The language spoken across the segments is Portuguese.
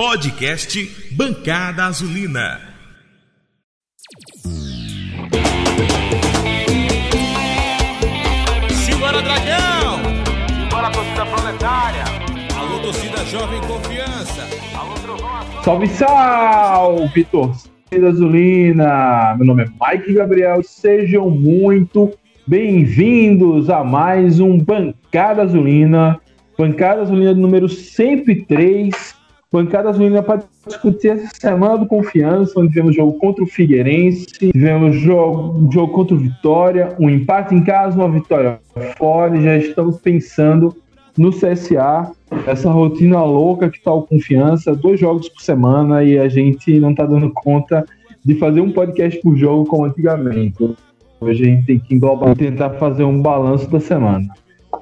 Podcast Bancada Azulina. Simbora, Dragão! Simbora, torcida proletária! Alô, torcida Jovem Confiança! Alô, Trovão! Salve, salve, torcida azulina! Meu nome é Mike Gabriel, sejam muito bem-vindos a mais um Bancada Azulina número 103. Bancada Azulina para discutir essa semana do Confiança, onde tivemos jogo contra o Figueirense, tivemos jogo contra o Vitória, um empate em casa, uma vitória fora, e já estamos pensando no CSA, essa rotina louca que está o Confiança, 2 jogos por semana, e a gente não está dando conta de fazer um podcast por jogo como antigamente. Hoje a gente tem que englobar e tentar fazer um balanço da semana.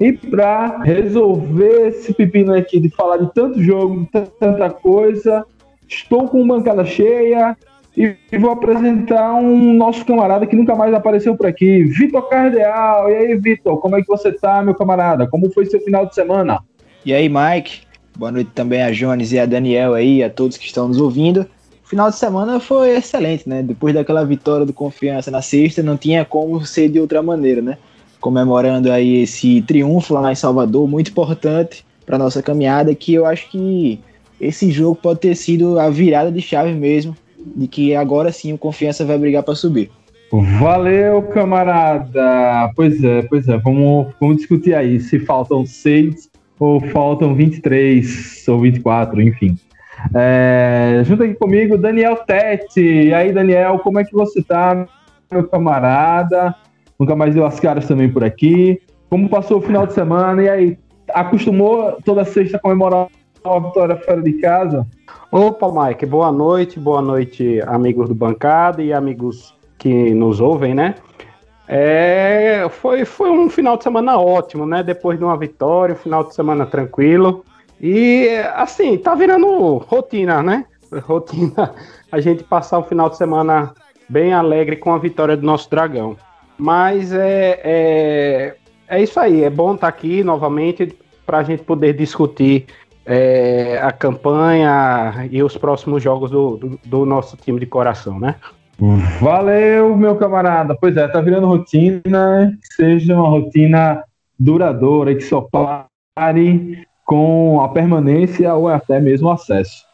E para resolver esse pepino aqui de falar de tanto jogo, de tanta coisa, estou com bancada cheia e vou apresentar um nosso camarada que nunca mais apareceu por aqui, Vitor Cardeal. E aí, Vitor, como é que você tá, meu camarada? Como foi seu final de semana? E aí, Mike? Boa noite também a Jones e a Daniel aí, a todos que estão nos ouvindo. O final de semana foi excelente, né? Depois daquela vitória do Confiança na sexta, não tinha como ser de outra maneira, né? Comemorando aí esse triunfo lá em Salvador, muito importante para nossa caminhada, que eu acho que esse jogo pode ter sido a virada de chave mesmo, de que agora sim o Confiança vai brigar para subir. Valeu, camarada! Pois é, vamos discutir aí se faltam 6 ou faltam 23 ou 24, enfim. Junto aqui comigo, Daniel Tete. E aí, Daniel, como é que você tá, meu camarada? Nunca mais deu as caras também por aqui. Como passou o final de semana? E aí, acostumou toda sexta a comemorar uma vitória fora de casa? Opa, Mike, boa noite, amigos do Bancada e amigos que nos ouvem, né? Foi um final de semana ótimo, né? Depois de uma vitória, um final de semana tranquilo. E, assim, tá virando rotina, né? Rotina a gente passar um final de semana bem alegre com a vitória do nosso Dragão. Mas é isso aí, é bom estar aqui novamente para a gente poder discutir a campanha e os próximos jogos do nosso time de coração, né? Valeu, meu camarada. Pois é, tá virando rotina, que seja uma rotina duradoura, que só pare com a permanência ou até mesmo o acesso.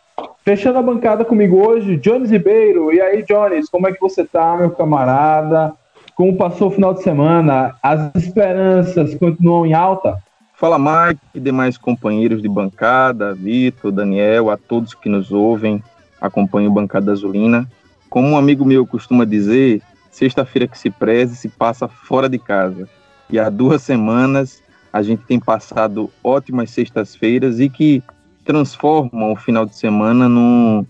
Fechando a bancada comigo hoje, Jones Ribeiro. E aí, Jones, como é que você tá, meu camarada? Como passou o final de semana? As esperanças continuam em alta? Fala, Mike, e demais companheiros de bancada, Vitor, Daniel, a todos que nos ouvem, acompanham o Bancada Azulina. Como um amigo meu costuma dizer, sexta-feira que se preze se passa fora de casa. E há 2 semanas a gente tem passado ótimas sextas-feiras e que transformam o final de semana num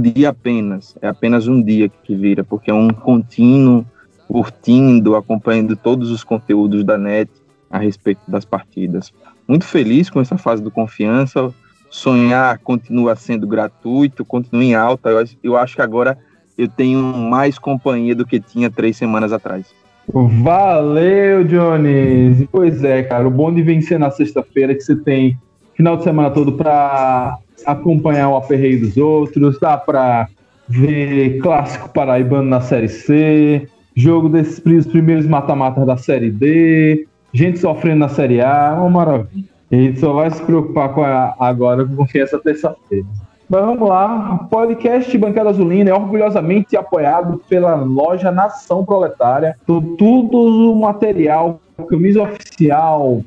dia apenas. É apenas um dia que vira, porque é um contínuo curtindo, acompanhando todos os conteúdos da NET a respeito das partidas. Muito feliz com essa fase do Confiança. Sonhar continua sendo gratuito, continua em alta. Eu acho que agora eu tenho mais companhia do que tinha 3 semanas atrás. Valeu, Jones! Pois é, cara, o bom de vencer na sexta-feira é que você tem final de semana todo para acompanhar o aperreio dos outros, dá para ver clássico paraibano na Série C, jogo desses primeiros mata-matas da Série D, gente sofrendo na Série A, uma maravilha. A gente só vai se preocupar agora com essa terça-feira. Mas vamos lá, o podcast Bancada Azulina é orgulhosamente apoiado pela loja Nação Proletária. Tudo o material, camisa oficial,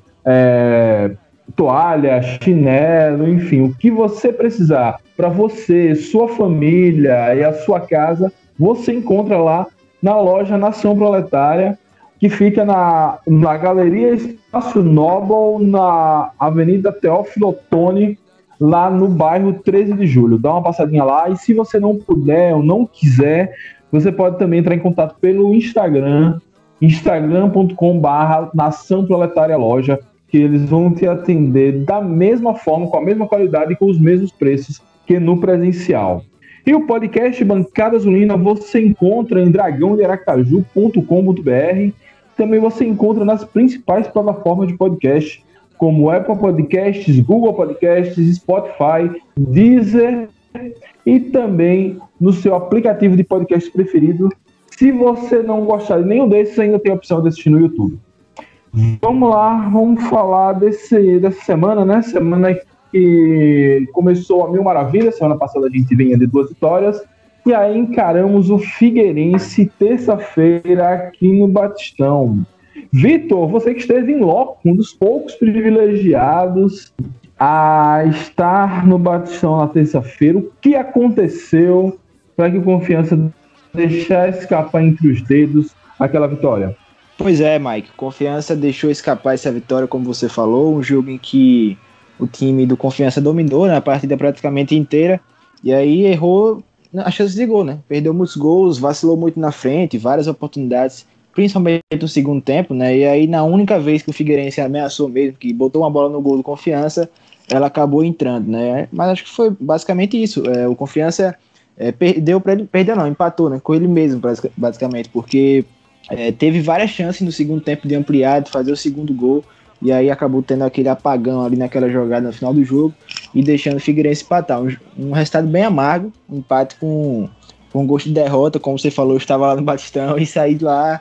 toalha, chinelo, enfim, o que você precisar para você, sua família e a sua casa, você encontra lá na loja Nação Proletária, que fica na Galeria Espaço Nobel, na Avenida Teófilo Otoni, lá no bairro 13 de Julho. Dá uma passadinha lá, e se você não puder ou não quiser, você pode também entrar em contato pelo instagram.com/Nação Proletária Loja, que eles vão te atender da mesma forma, com a mesma qualidade e com os mesmos preços que no presencial. E o podcast Bancada Azulina você encontra em dragãodearacaju.com.br. Também você encontra nas principais plataformas de podcast, como Apple Podcasts, Google Podcasts, Spotify, Deezer e também no seu aplicativo de podcast preferido. Se você não gostar de nenhum desses, ainda tem a opção de assistir no YouTube. Vamos lá, vamos falar dessa semana, né? Semana que começou a mil maravilhas. Semana passada a gente vinha de 2 vitórias. E aí encaramos o Figueirense terça-feira aqui no Batistão. Vitor, você que esteve em loco, um dos poucos privilegiados a estar no Batistão na terça-feira, o que aconteceu para que o Confiança deixar escapar entre os dedos aquela vitória? Pois é, Mike, Confiança deixou escapar essa vitória, como você falou, um jogo em que o time do Confiança dominou, né, a partida praticamente inteira, e aí errou as chances de gol, né? Perdeu muitos gols, vacilou muito na frente, várias oportunidades, principalmente no segundo tempo, né? E aí na única vez que o Figueirense ameaçou mesmo, que botou uma bola no gol do Confiança, ela acabou entrando, né? Mas acho que foi basicamente isso. O Confiança empatou, né? Com ele mesmo, basicamente, porque teve várias chances no segundo tempo de ampliar, de fazer o segundo gol, e aí acabou tendo aquele apagão ali naquela jogada no final do jogo e deixando o Figueirense empatar. Um resultado bem amargo, um empate com gosto de derrota, como você falou, eu estava lá no Batistão e saí de lá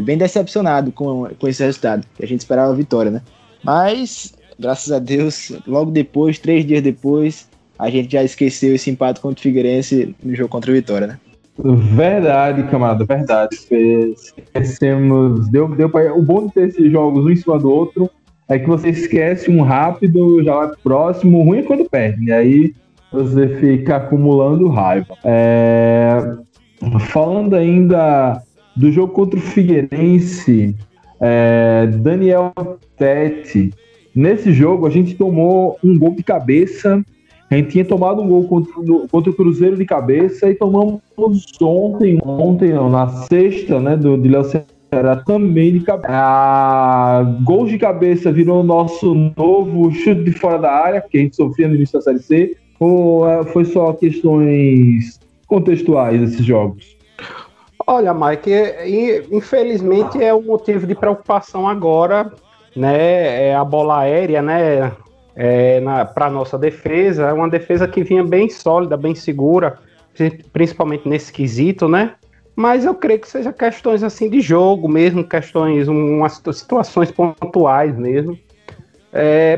bem decepcionado com esse resultado, que a gente esperava a vitória, né? Mas, graças a Deus, logo depois, 3 dias depois, a gente já esqueceu esse empate contra o Figueirense no jogo contra o Vitória, né? Verdade, camarada, verdade. Esquecemos. O bom de ter esses jogos um em cima do outro é que você esquece um rápido, já vai pro próximo. O ruim é quando perde, e aí você fica acumulando raiva. Falando ainda do jogo contra o Figueirense, Daniel Tete. Nesse jogo a gente tomou um gol de cabeça. A gente tinha tomado um gol contra o Cruzeiro de cabeça e tomamos ontem não, na sexta, né, de Léo Ceará também de cabeça. Gols de cabeça virou nosso novo chute de fora da área, que a gente sofria no início da Série C, ou foi só questões contextuais esses jogos? Olha, Mike, infelizmente é um motivo de preocupação agora, né, a bola aérea, né, para a nossa defesa. É uma defesa que vinha bem sólida, bem segura, principalmente nesse quesito, né? Mas eu creio que seja questões assim de jogo mesmo, umas situações pontuais mesmo.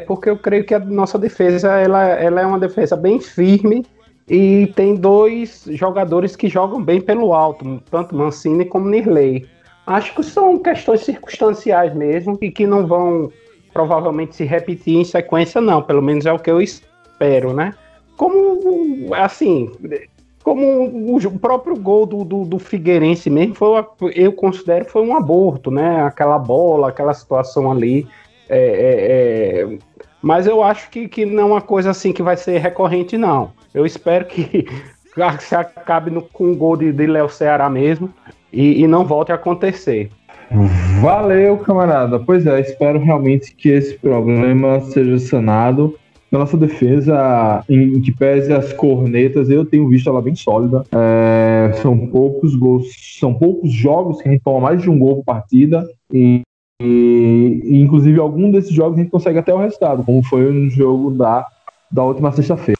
Porque eu creio que a nossa defesa ela é uma defesa bem firme e tem 2 jogadores que jogam bem pelo alto, tanto Mancini como Nirley. Acho que são questões circunstanciais mesmo e que não vão provavelmente se repetir em sequência, não. Pelo menos é o que eu espero, né? Como o próprio gol do Figueirense mesmo, eu considero que foi um aborto, né? Aquela bola, aquela situação ali. Mas eu acho que não é uma coisa assim que vai ser recorrente, não. Eu espero que se acabe com o gol de Léo Ceará mesmo e não volte a acontecer. Valeu, camarada. Pois espero realmente que esse problema seja sanado. Na nossa defesa, em que pese as cornetas, eu tenho visto ela bem sólida. São poucos gols, são poucos jogos que a gente toma mais de um gol por partida. E inclusive, algum desses jogos a gente consegue até o resultado, como foi no jogo da última sexta-feira.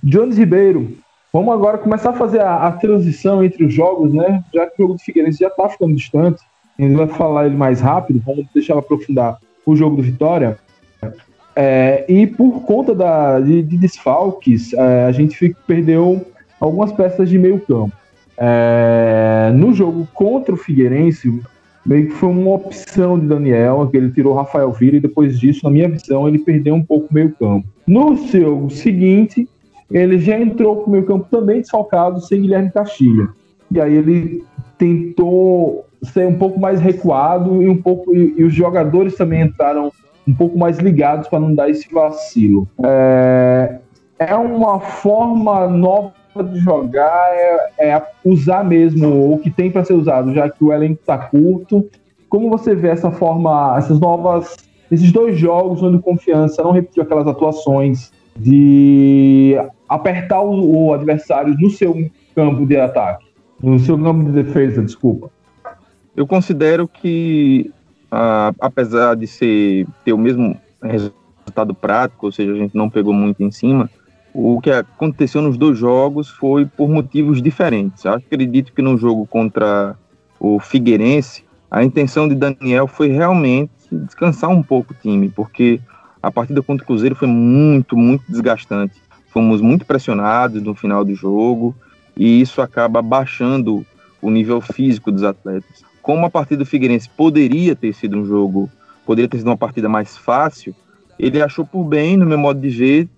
Jones Ribeiro, vamos agora começar a fazer a transição entre os jogos, né? Já que o jogo do Figueirense já está ficando distante, a gente vai falar ele mais rápido, vamos deixar aprofundar o jogo do Vitória. E por conta de desfalques, a gente perdeu algumas peças de meio campo. No jogo contra o Figueirense, meio que foi uma opção de Daniel, que ele tirou o Rafael Villa, e depois disso, na minha visão, ele perdeu um pouco o meio campo. No jogo seguinte, ele já entrou com o meio campo também desfalcado, sem Guilherme Castilho. E aí ele tentou ser um pouco mais recuado e os jogadores também entraram um pouco mais ligados para não dar esse vacilo. É uma forma nova de jogar, usar mesmo o que tem para ser usado, já que o elenco está curto. Como você vê essa forma, esses 2 jogos onde o Confiança não repetiu aquelas atuações de apertar o adversário no seu campo de ataque, no seu campo de defesa, desculpa? Eu considero que, apesar de ter o mesmo resultado prático, ou seja, a gente não pegou muito em cima, o que aconteceu nos dois jogos foi por motivos diferentes. Eu acredito que no jogo contra o Figueirense, a intenção de Daniel foi realmente descansar um pouco o time, porque a partida contra o Cruzeiro foi muito, muito desgastante. Fomos muito pressionados no final do jogo e isso acaba baixando o nível físico dos atletas. Como a partida do Figueirense poderia ter sido uma partida mais fácil, ele achou por bem, no meu modo de ver,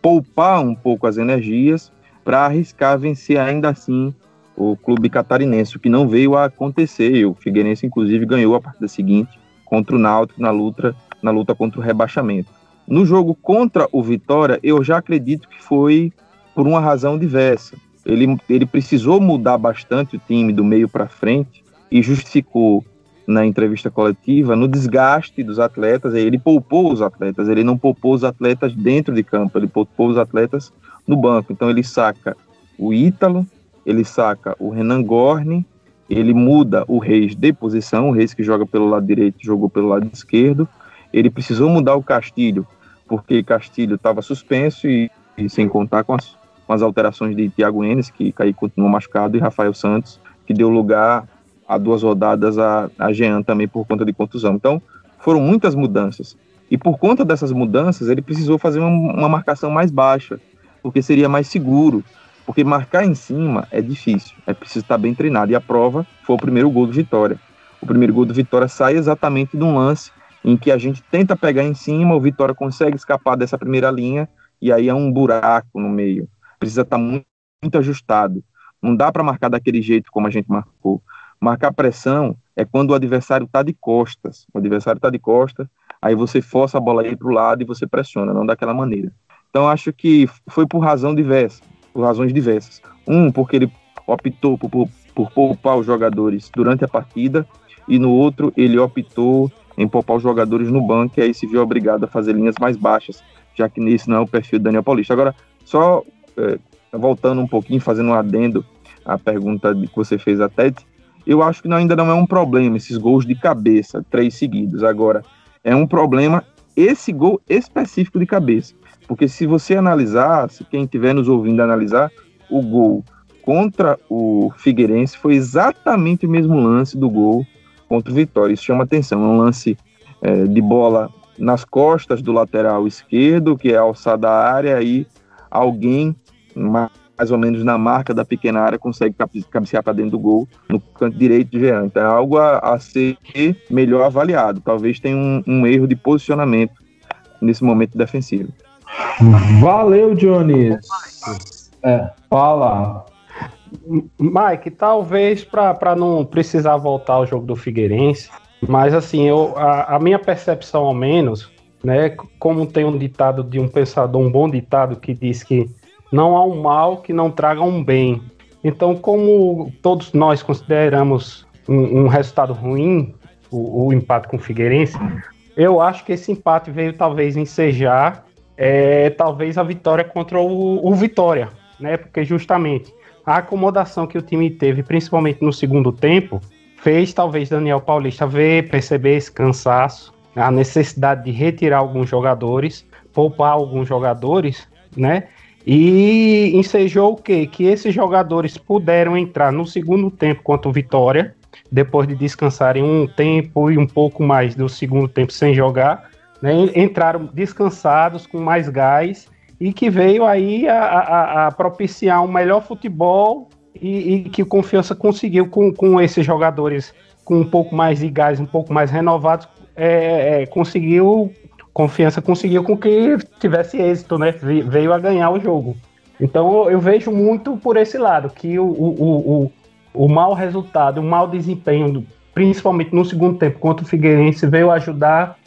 poupar um pouco as energias para arriscar vencer ainda assim o clube catarinense, o que não veio a acontecer. O Figueirense, inclusive, ganhou a partida seguinte contra o Náutico na luta contra o rebaixamento. No jogo contra o Vitória, eu já acredito que foi por uma razão diversa. Ele precisou mudar bastante o time do meio para frente e justificou na entrevista coletiva no desgaste dos atletas. Ele poupou os atletas, ele não poupou os atletas dentro de campo, ele poupou os atletas no banco. Então ele saca o Ítalo, ele saca o Renan Gorni, ele muda o Reis de posição, o Reis que joga pelo lado direito jogou pelo lado esquerdo. Ele precisou mudar o Castilho, porque Castilho estava suspenso e sem contar com as alterações de Thiago Enes, que caiu continuou machucado, e Rafael Santos, que deu lugar a 2 rodadas a Jean também por conta de contusão. Então foram muitas mudanças, e por conta dessas mudanças ele precisou fazer uma marcação mais baixa, porque seria mais seguro, porque marcar em cima é difícil, é preciso estar bem treinado, e a prova foi o primeiro gol do Vitória. O primeiro gol do Vitória sai exatamente de um lance em que a gente tenta pegar em cima, o Vitória consegue escapar dessa primeira linha, e aí é um buraco no meio, precisa estar muito, muito ajustado, não dá para marcar daquele jeito como a gente marcou. Marcar pressão é quando o adversário está de costas, aí você força a bola aí para o lado e você pressiona, não daquela maneira. Então acho que foi por razões diversas. Porque ele optou por poupar os jogadores durante a partida, e no outro ele optou em poupar os jogadores no banco, e aí se viu obrigado a fazer linhas mais baixas, já que nesse não é o perfil do Daniel Paulista. Agora, só voltando um pouquinho, fazendo um adendo à pergunta que você fez a Tete, eu acho que ainda não é um problema esses gols de cabeça, 3 seguidos. Agora, é um problema esse gol específico de cabeça, porque se você analisar, se quem estiver nos ouvindo analisar, o gol contra o Figueirense foi exatamente o mesmo lance do gol contra o Vitória. Isso chama atenção, é um lance de bola nas costas do lateral esquerdo, que é alçada a área, e alguém mais ou menos na marca da pequena área consegue cabecear para dentro do gol no canto direito de Jean. Então é algo a ser melhor avaliado. Talvez tenha um erro de posicionamento nesse momento defensivo. Valeu, Jones. Fala. Mike, talvez para não precisar voltar ao jogo do Figueirense, mas assim, a minha percepção ao menos, né, como tem um ditado de um pensador, um bom ditado que diz que não há um mal que não traga um bem. Então, como todos nós consideramos um resultado ruim, o empate com o Figueirense, eu acho que esse empate veio talvez ensejar talvez a vitória contra o Vitória, né? Porque justamente a acomodação que o time teve, principalmente no segundo tempo, fez talvez Daniel Paulista perceber esse cansaço, a necessidade de retirar alguns jogadores, poupar alguns jogadores, né? E ensejou o quê? Que esses jogadores puderam entrar no segundo tempo contra o Vitória, depois de descansarem um tempo e um pouco mais do segundo tempo sem jogar, né? Entraram descansados, com mais gás, e que veio aí a propiciar um melhor futebol, e que o Confiança conseguiu com esses jogadores com um pouco mais de gás, um pouco mais renovados, Confiança conseguiu com que tivesse êxito, né? Veio a ganhar o jogo. Então eu vejo muito por esse lado, que o mau resultado, o mau desempenho, principalmente no segundo tempo contra o Figueirense, veio ajudar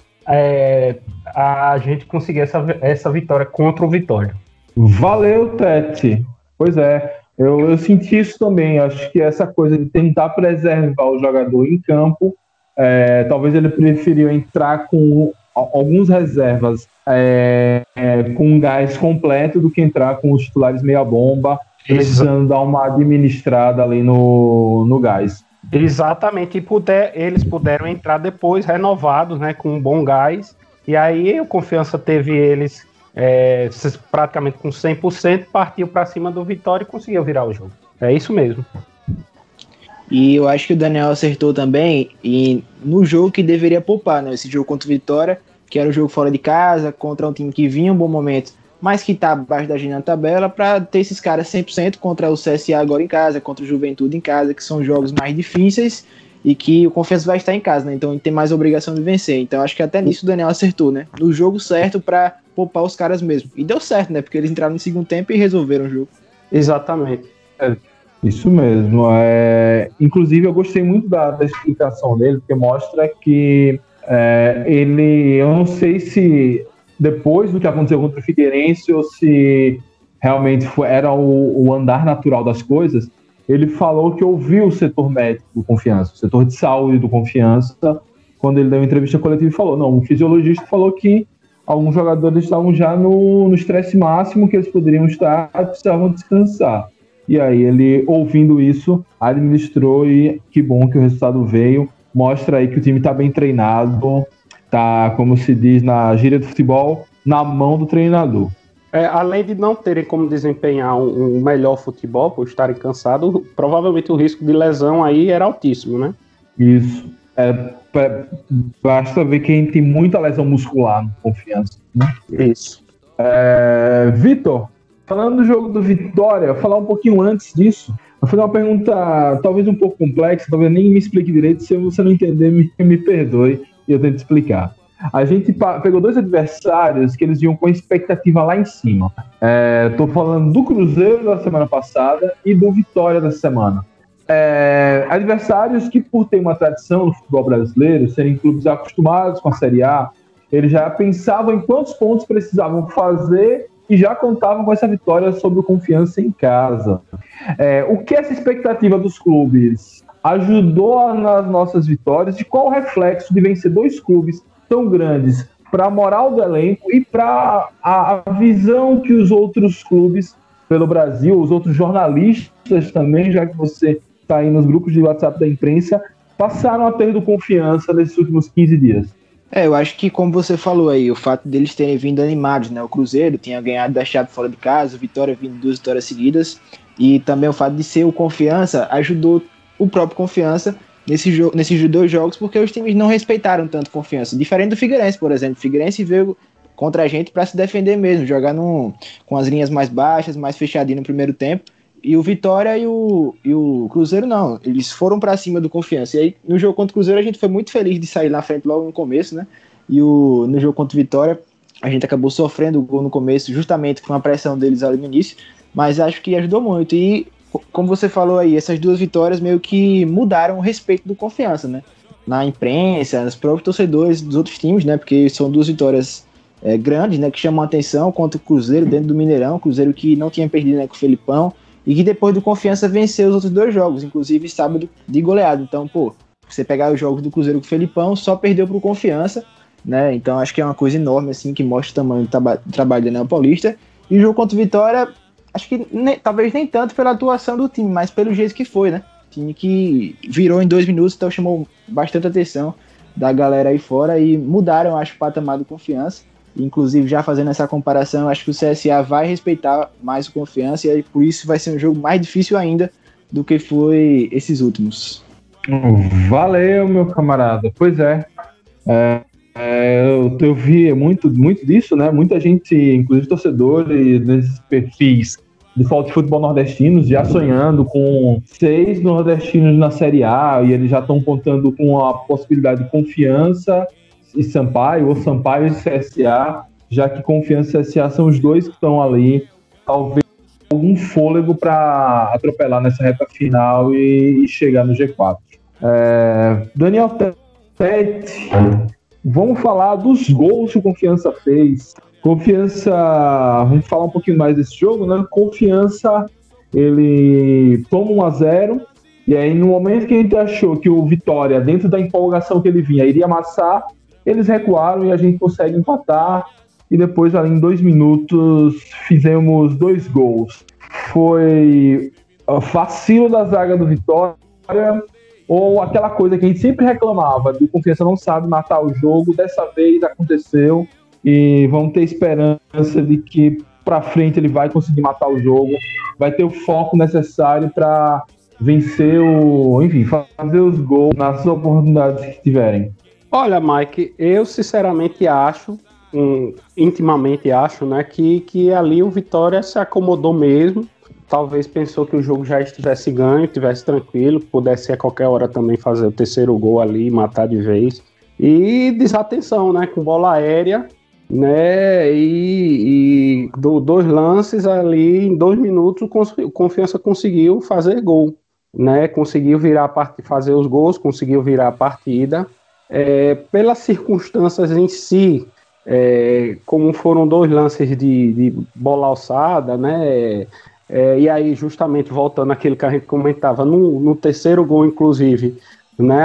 a gente conseguir essa vitória contra o Vitória. Valeu, Tete. Pois é, eu senti isso também. Acho que essa coisa de tentar preservar o jogador em campo, talvez ele preferiu entrar com alguns reservas com gás completo do que entrar com os titulares meia bomba, precisando dar uma administrada ali no gás. Exatamente, eles puderam entrar depois renovados, né, com um bom gás, e aí o Confiança teve eles praticamente com 100%, partiu para cima do Vitória e conseguiu virar o jogo. É isso mesmo. E eu acho que o Daniel acertou também no jogo que deveria poupar, né? Esse jogo contra o Vitória, que era um jogo fora de casa, contra um time que vinha um bom momento, mas que tá abaixo da gente na tabela, para ter esses caras 100% contra o CSA agora em casa, contra o Juventude em casa, que são jogos mais difíceis e que o Confiança vai estar em casa, né? Então ele tem mais obrigação de vencer. Então acho que até nisso o Daniel acertou, né? No jogo certo para poupar os caras mesmo. E deu certo, né? Porque eles entraram no segundo tempo e resolveram o jogo. Exatamente. Isso mesmo. Inclusive, eu gostei muito da explicação dele, porque mostra que eu não sei se depois do que aconteceu contra o Figueirense ou se realmente era o andar natural das coisas, ele falou que ouviu o setor médico do Confiança, o setor de saúde do Confiança, quando ele deu uma entrevista coletiva e falou, não, o fisiologista falou que alguns jogadores estavam já no estresse máximo, que eles poderiam estar, precisavam descansar. E aí ele, ouvindo isso, administrou e que bom que o resultado veio. Mostra aí que o time está bem treinado, tá, como se diz na gíria do futebol, na mão do treinador. Além de não terem como desempenhar um melhor futebol por estarem cansados, provavelmente o risco de lesão aí era altíssimo, né? Isso. Basta ver que a gente tem muita lesão muscular no Confiança, né? Isso. Vitor, falando do jogo do Vitória, falar um pouquinho antes disso, vou fazer uma pergunta talvez um pouco complexa, talvez nem me explique direito, se você não entender, me perdoe e eu tento explicar. A gente pegou dois adversários que eles iam com expectativa lá em cima. Tô falando do Cruzeiro da semana passada e do Vitória da semana. Adversários que, por ter uma tradição no futebol brasileiro, serem clubes acostumados com a Série A, eles já pensavam em quantos pontos precisavam fazer e já contavam com essa vitória sobre o Confiança em casa. O que essa expectativa dos clubes ajudou nas nossas vitórias e qual o reflexo de vencer dois clubes tão grandes para a moral do elenco e para a visão que os outros clubes pelo Brasil, os outros jornalistas também, já que você está aí nos grupos de WhatsApp da imprensa, passaram a ter do Confiança nesses últimos 15 dias? Eu acho que, como você falou aí, o fato deles terem vindo animados, né? O Cruzeiro tinha ganhado da Chape fora de casa, o Vitória vindo 2 vitórias seguidas, e também o fato de ser o Confiança ajudou o próprio Confiança nesses 2 jogos, porque os times não respeitaram tanto Confiança. Diferente do Figueirense, por exemplo. O Figueirense veio contra a gente para se defender mesmo, jogar com as linhas mais baixas, mais fechadinho no primeiro tempo. E o Vitória e o Cruzeiro não, eles foram para cima do Confiança. E aí no jogo contra o Cruzeiro a gente foi muito feliz de sair na frente logo no começo, né? E no jogo contra o Vitória a gente acabou sofrendo o gol no começo, justamente com a pressão deles ali no início, mas acho que ajudou muito. E como você falou aí, essas 2 vitórias meio que mudaram o respeito do Confiança, né? Na imprensa, nos próprios torcedores dos outros times, né? Porque são 2 vitórias grandes, né? Que chamam a atenção contra o Cruzeiro dentro do Mineirão, o Cruzeiro que não tinha perdido, né, com o Felipão, e que depois do Confiança venceu os outros 2 jogos, inclusive sábado de goleada. Então, você pegar os jogos do Cruzeiro com o Felipão, só perdeu pro Confiança, né? Então acho que é uma coisa enorme, assim, que mostra o tamanho do trabalho do Daniel Paulista. E o jogo contra o Vitória, acho que talvez nem tanto pela atuação do time, mas pelo jeito que foi, né? Time que virou em 2 minutos, então chamou bastante atenção da galera aí fora e mudaram, acho, o patamar do Confiança. Inclusive, já fazendo essa comparação, acho que o CSA vai respeitar mais o Confiança e aí, por isso vai ser um jogo mais difícil ainda do que foi esses últimos. Valeu, meu camarada. Pois eu vi muito disso, né? Muita gente, inclusive torcedores desses perfis de futebol nordestinos, já sonhando com 6 nordestinos na Série A, e eles já estão contando com a possibilidade de Confiança e Sampaio, ou Sampaio e CSA, já que Confiança e CSA são os 2 que estão ali, talvez algum fôlego para atropelar nessa reta final e chegar no G4. Daniel Tete, vamos falar dos gols que o Confiança fez. Confiança, vamos falar um pouquinho mais desse jogo, né? Confiança, ele toma 1-0, e aí no momento que a gente achou que o Vitória, dentro da empolgação que ele vinha, iria amassar, eles recuaram e a gente consegue empatar, e depois, ali em 2 minutos, fizemos 2 gols. Foi vacilo da zaga do Vitória, ou aquela coisa que a gente sempre reclamava, do Confiança não sabe matar o jogo, dessa vez aconteceu, e vamos ter esperança de que para frente ele vai conseguir matar o jogo, vai ter o foco necessário para vencer enfim, fazer os gols nas oportunidades que tiverem. Olha, Mike, eu sinceramente acho, intimamente acho, né, que ali o Vitória se acomodou mesmo. Talvez pensou que o jogo já estivesse ganho, estivesse tranquilo, pudesse a qualquer hora também fazer o terceiro gol ali, matar de vez. E desatenção, né, com bola aérea, né, e dois lances ali, em 2 minutos, o Confiança conseguiu fazer gol, né, conseguiu fazer os gols, conseguiu virar a partida. Pelas circunstâncias em si, como foram 2 lances de bola alçada, né, e aí justamente voltando àquilo que a gente comentava, no terceiro gol inclusive, né,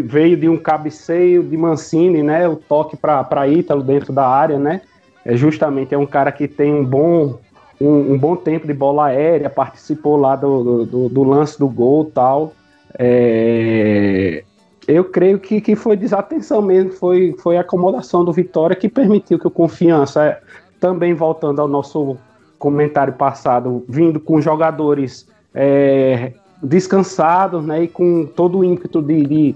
veio de um cabeceio de Mancini, né, o toque para Ítalo dentro da área, né, justamente é um cara que tem um bom tempo de bola aérea, participou lá do lance do gol e tal. Eu creio que foi desatenção mesmo, foi a acomodação do Vitória que permitiu que o Confiança, também voltando ao nosso comentário passado, vindo com jogadores descansados, né, e com todo o ímpeto de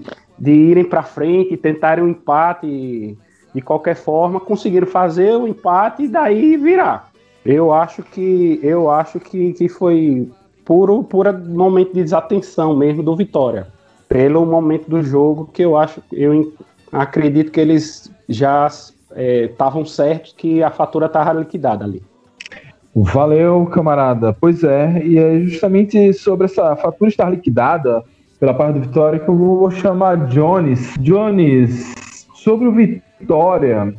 irem para frente, tentarem um empate de qualquer forma, conseguiram fazer o empate e daí virar. Eu acho que foi puro momento de desatenção mesmo do Vitória, pelo momento do jogo, que eu acredito que eles já estavam certos que a fatura estava liquidada ali. Valeu, camarada. Pois é, e é justamente sobre essa fatura estar liquidada pela parte do Vitória que eu vou chamar Jones. Jones, sobre o Vitória,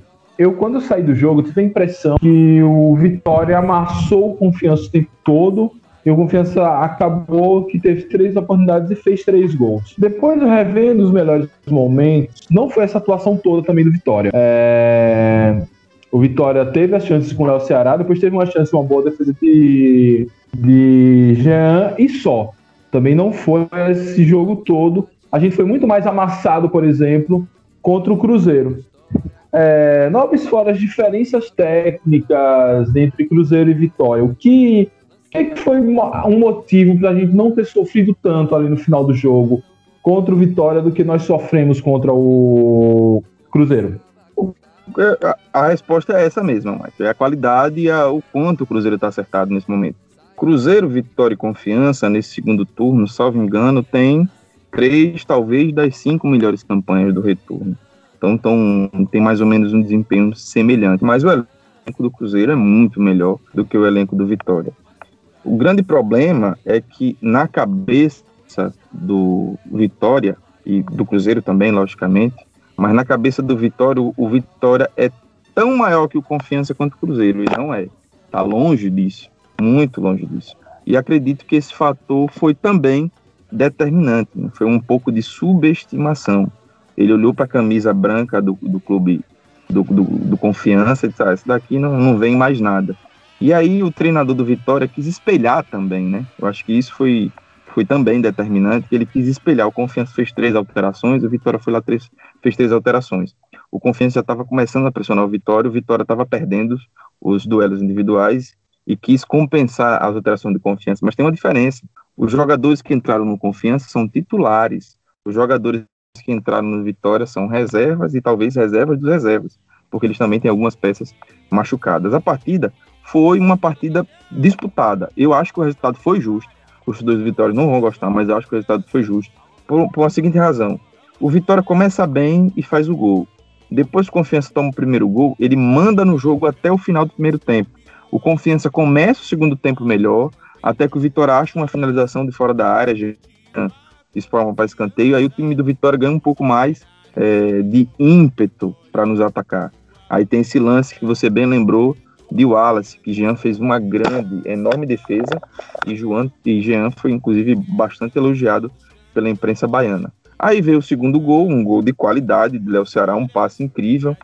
quando eu saí do jogo, tive a impressão que o Vitória amassou o Confiança o tempo todo, e o Confiança acabou que teve 3 oportunidades e fez 3 gols. Depois, eu revendo os melhores momentos, não foi essa atuação toda também do Vitória. O Vitória teve as chances com o Léo Ceará, depois teve uma chance, uma boa defesa de Jean e só. Também não foi esse jogo todo. A gente foi muito mais amassado, por exemplo, contra o Cruzeiro. Não fora as diferenças técnicas entre Cruzeiro e Vitória. O que foi um motivo para a gente não ter sofrido tanto ali no final do jogo contra o Vitória do que nós sofremos contra o Cruzeiro? A resposta é essa mesma, Mike. É a qualidade e o quanto o Cruzeiro está acertado nesse momento. Cruzeiro, Vitória e Confiança, nesse segundo turno, salvo engano, tem 3, talvez, das 5 melhores campanhas do retorno. Então tem mais ou menos um desempenho semelhante. Mas o elenco do Cruzeiro é muito melhor do que o elenco do Vitória. O grande problema é que na cabeça do Vitória, e do Cruzeiro também, logicamente, mas na cabeça do Vitória, o Vitória é tão maior que o Confiança quanto o Cruzeiro, e não é. Está longe disso, muito longe disso. E acredito que esse fator foi também determinante, né? Foi um pouco de subestimação. Ele olhou para a camisa branca do clube, do Confiança, e disse, esse daqui não vem mais nada. E aí o treinador do Vitória quis espelhar também, né? Eu acho que isso foi também determinante, que ele quis espelhar. O Confiança fez 3 alterações, o Vitória foi lá, fez 3 alterações. O Confiança já estava começando a pressionar o Vitória estava perdendo os duelos individuais e quis compensar as alterações do Confiança. Mas tem uma diferença. Os jogadores que entraram no Confiança são titulares. Os jogadores que entraram no Vitória são reservas e talvez reservas dos reservas, porque eles também têm algumas peças machucadas. A partida foi uma partida disputada. Eu acho que o resultado foi justo. Os 2 Vitórias não vão gostar, mas eu acho que o resultado foi justo. Por a seguinte razão. O Vitória começa bem e faz o gol. Depois que o Confiança toma o primeiro gol, ele manda no jogo até o final do primeiro tempo. O Confiança começa o segundo tempo melhor, até que o Vitória acha uma finalização de fora da área, espalma para escanteio, aí o time do Vitória ganha um pouco mais de ímpeto para nos atacar. Aí tem esse lance que você bem lembrou, de Wallace, que Jean fez uma enorme defesa, e Jean foi inclusive bastante elogiado pela imprensa baiana. Aí veio o segundo gol, um gol de qualidade de Léo Ceará, um passe incrível,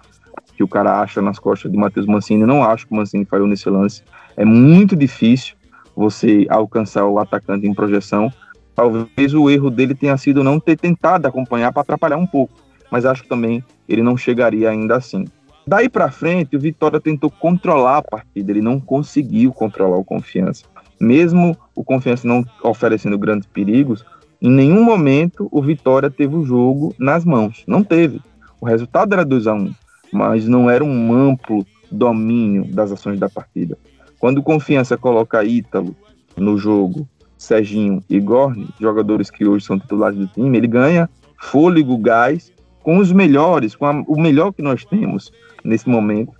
que o cara acha nas costas de Matheus Mancini. Não acho que o Mancini falhou nesse lance. É muito difícil você alcançar o atacante em projeção. Talvez o erro dele tenha sido não ter tentado acompanhar para atrapalhar um pouco. mas acho que também ele não chegaria ainda assim. Daí para frente, o Vitória tentou controlar a partida, ele não conseguiu controlar o Confiança. Mesmo o Confiança não oferecendo grandes perigos, em nenhum momento o Vitória teve o jogo nas mãos, não teve. O resultado era 2-1, mas não era um amplo domínio das ações da partida. Quando o Confiança coloca Ítalo no jogo, Serginho e Gorni, jogadores que hoje são titulares do time, ele ganha fôlego, gás, com os melhores, o melhor que nós temos nesse momento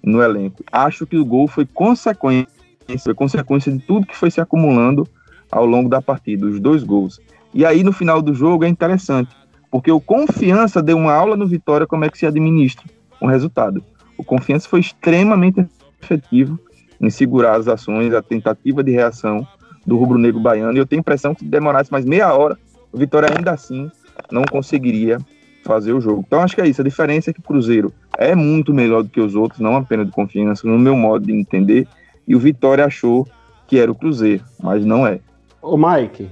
no elenco. Acho que o gol foi consequência de tudo que foi se acumulando ao longo da partida, os 2 gols. E aí no final do jogo é interessante, porque o Confiança deu uma aula no Vitória como é que se administra um resultado. O Confiança foi extremamente efetivo em segurar as ações, a tentativa de reação do rubro-negro baiano, e eu tenho a impressão que se demorasse mais meia hora, o Vitória ainda assim não conseguiria fazer o jogo. Então acho que é isso, a diferença é que o Cruzeiro é muito melhor do que os outros, não apenas de Confiança, no meu modo de entender, e o Vitória achou que era o Cruzeiro, mas não é. Ô Mike,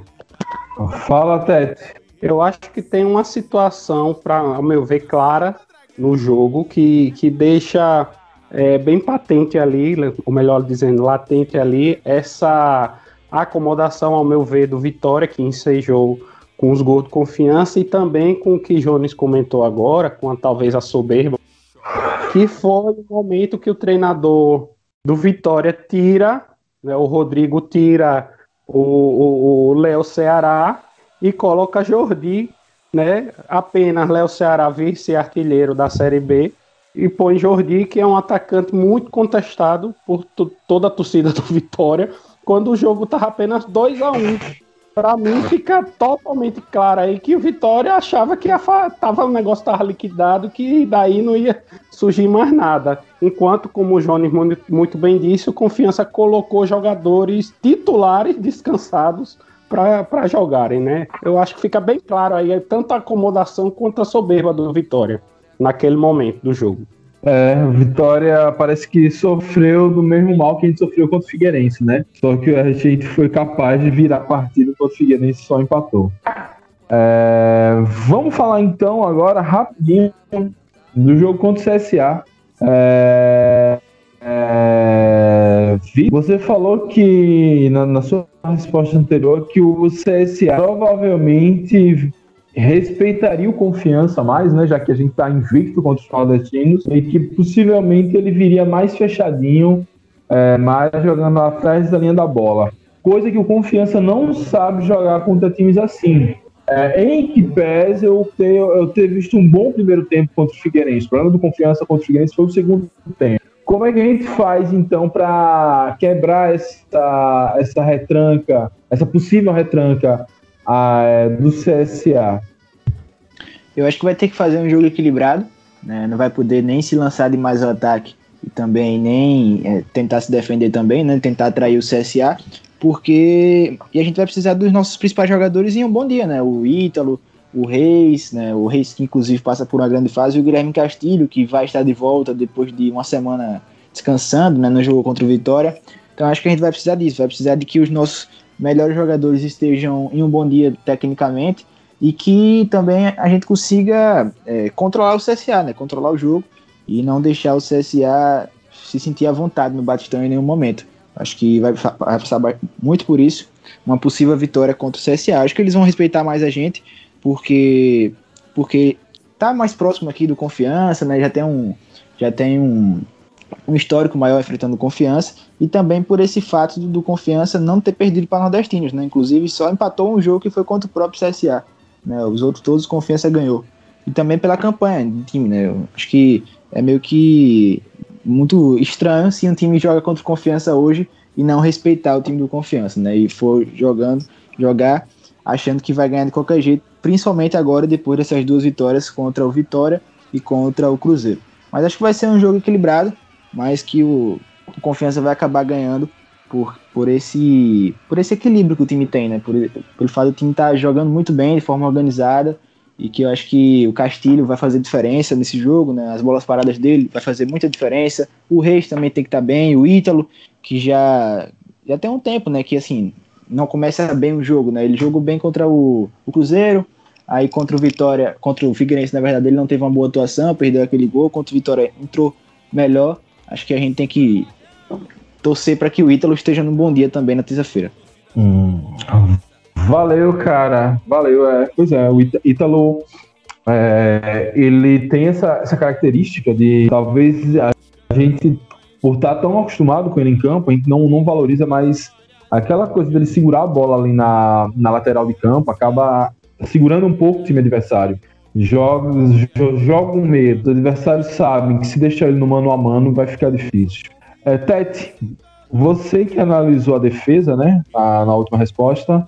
Fala, Tete. eu acho que tem uma situação, ao meu ver, clara no jogo, que deixa bem patente ali, ou melhor dizendo, latente ali, essa acomodação, ao meu ver, do Vitória, que ensejou com os gols de Confiança, e também com o que Jones comentou agora, com talvez a soberba, que foi o momento que o treinador do Vitória tira, né, o Rodrigo tira o Léo Ceará e coloca Jordi, né, apenas Léo Ceará vice-artilheiro da Série B, e põe Jordi, que é um atacante muito contestado por toda a torcida do Vitória, quando o jogo estava apenas 2-1. Para mim fica totalmente claro aí que o Vitória achava que o negócio estava liquidado, que daí não ia surgir mais nada. Enquanto, como o Jones muito bem disse, o Confiança colocou jogadores titulares descansados para jogarem, né? Eu acho que fica bem claro aí tanto a acomodação quanto a soberba do Vitória naquele momento do jogo. O Vitória parece que sofreu do mesmo mal que a gente sofreu contra o Figueirense, né? Só que a gente foi capaz de virar a partida contra o Figueirense e só empatou. Vamos falar então agora rapidinho do jogo contra o CSA. Você falou que na sua resposta anterior que o CSA provavelmente respeitaria o Confiança mais, né, já que a gente está invicto contra os nordestinos, e que possivelmente ele viria mais fechadinho, mais jogando atrás da linha da bola. Coisa que o Confiança não sabe jogar contra times assim. Em que pese eu ter visto um bom primeiro tempo contra o Figueirense. O problema do Confiança contra o Figueirense foi o segundo tempo. Como é que a gente faz, então, para quebrar essa retranca, essa possível retranca do CSA? Eu acho que vai ter que fazer um jogo equilibrado, né? Não vai poder nem se lançar demais ao ataque e também nem tentar se defender também, né? Tentar atrair o CSA, porque a gente vai precisar dos nossos principais jogadores em um bom dia, né? O Ítalo, o Reis, né? O Reis que inclusive passa por uma grande fase, e o Guilherme Castilho, que vai estar de volta depois de uma semana descansando, né? No jogo contra o Vitória. Então acho que a gente vai precisar disso, vai precisar de que os nossos melhores jogadores estejam em um bom dia tecnicamente, e que também a gente consiga controlar o CSA, né? Controlar o jogo e não deixar o CSA se sentir à vontade no Batistão em nenhum momento. Acho que vai passar muito por isso, uma possível vitória contra o CSA. Acho que eles vão respeitar mais a gente, porque tá mais próximo aqui do Confiança, né? Já tem um histórico maior enfrentando Confiança, e também por esse fato do Confiança não ter perdido para nordestinos, né? Inclusive só empatou um jogo que foi contra o próprio CSA, né? Os outros todos Confiança ganhou, e também pela campanha do time, né? Eu acho que é meio que muito estranho se um time joga contra o Confiança hoje e não respeitar o time do Confiança, né? E for jogar achando que vai ganhar de qualquer jeito, principalmente agora depois dessas 2 vitórias contra o Vitória e contra o Cruzeiro. Mas acho que vai ser um jogo equilibrado, mas que o Confiança vai acabar ganhando por esse equilíbrio que o time tem, né? Por fato do time estar jogando muito bem, de forma organizada, e que eu acho que o Castilho vai fazer diferença nesse jogo, né? As bolas paradas dele vai fazer muita diferença. O Reis também tem que estar bem, o Ítalo, que já tem um tempo, né? Que assim, não começa bem o jogo, né? Ele jogou bem contra o Cruzeiro, Aí contra o Figueirense, na verdade, ele não teve uma boa atuação, perdeu aquele gol. Contra o Vitória entrou melhor. Acho que a gente tem que torcer para que o Ítalo esteja num bom dia também na terça-feira. Valeu, cara. Valeu. Pois é, o Ítalo, ele tem essa característica de talvez a gente, por estar tão acostumado com ele em campo, a gente não valoriza mais aquela coisa dele segurar a bola ali na lateral de campo, acaba segurando um pouco o time adversário. Joga um medo, os adversários sabem que se deixar ele no mano a mano vai ficar difícil. Tete, você que analisou a defesa, né, na última resposta,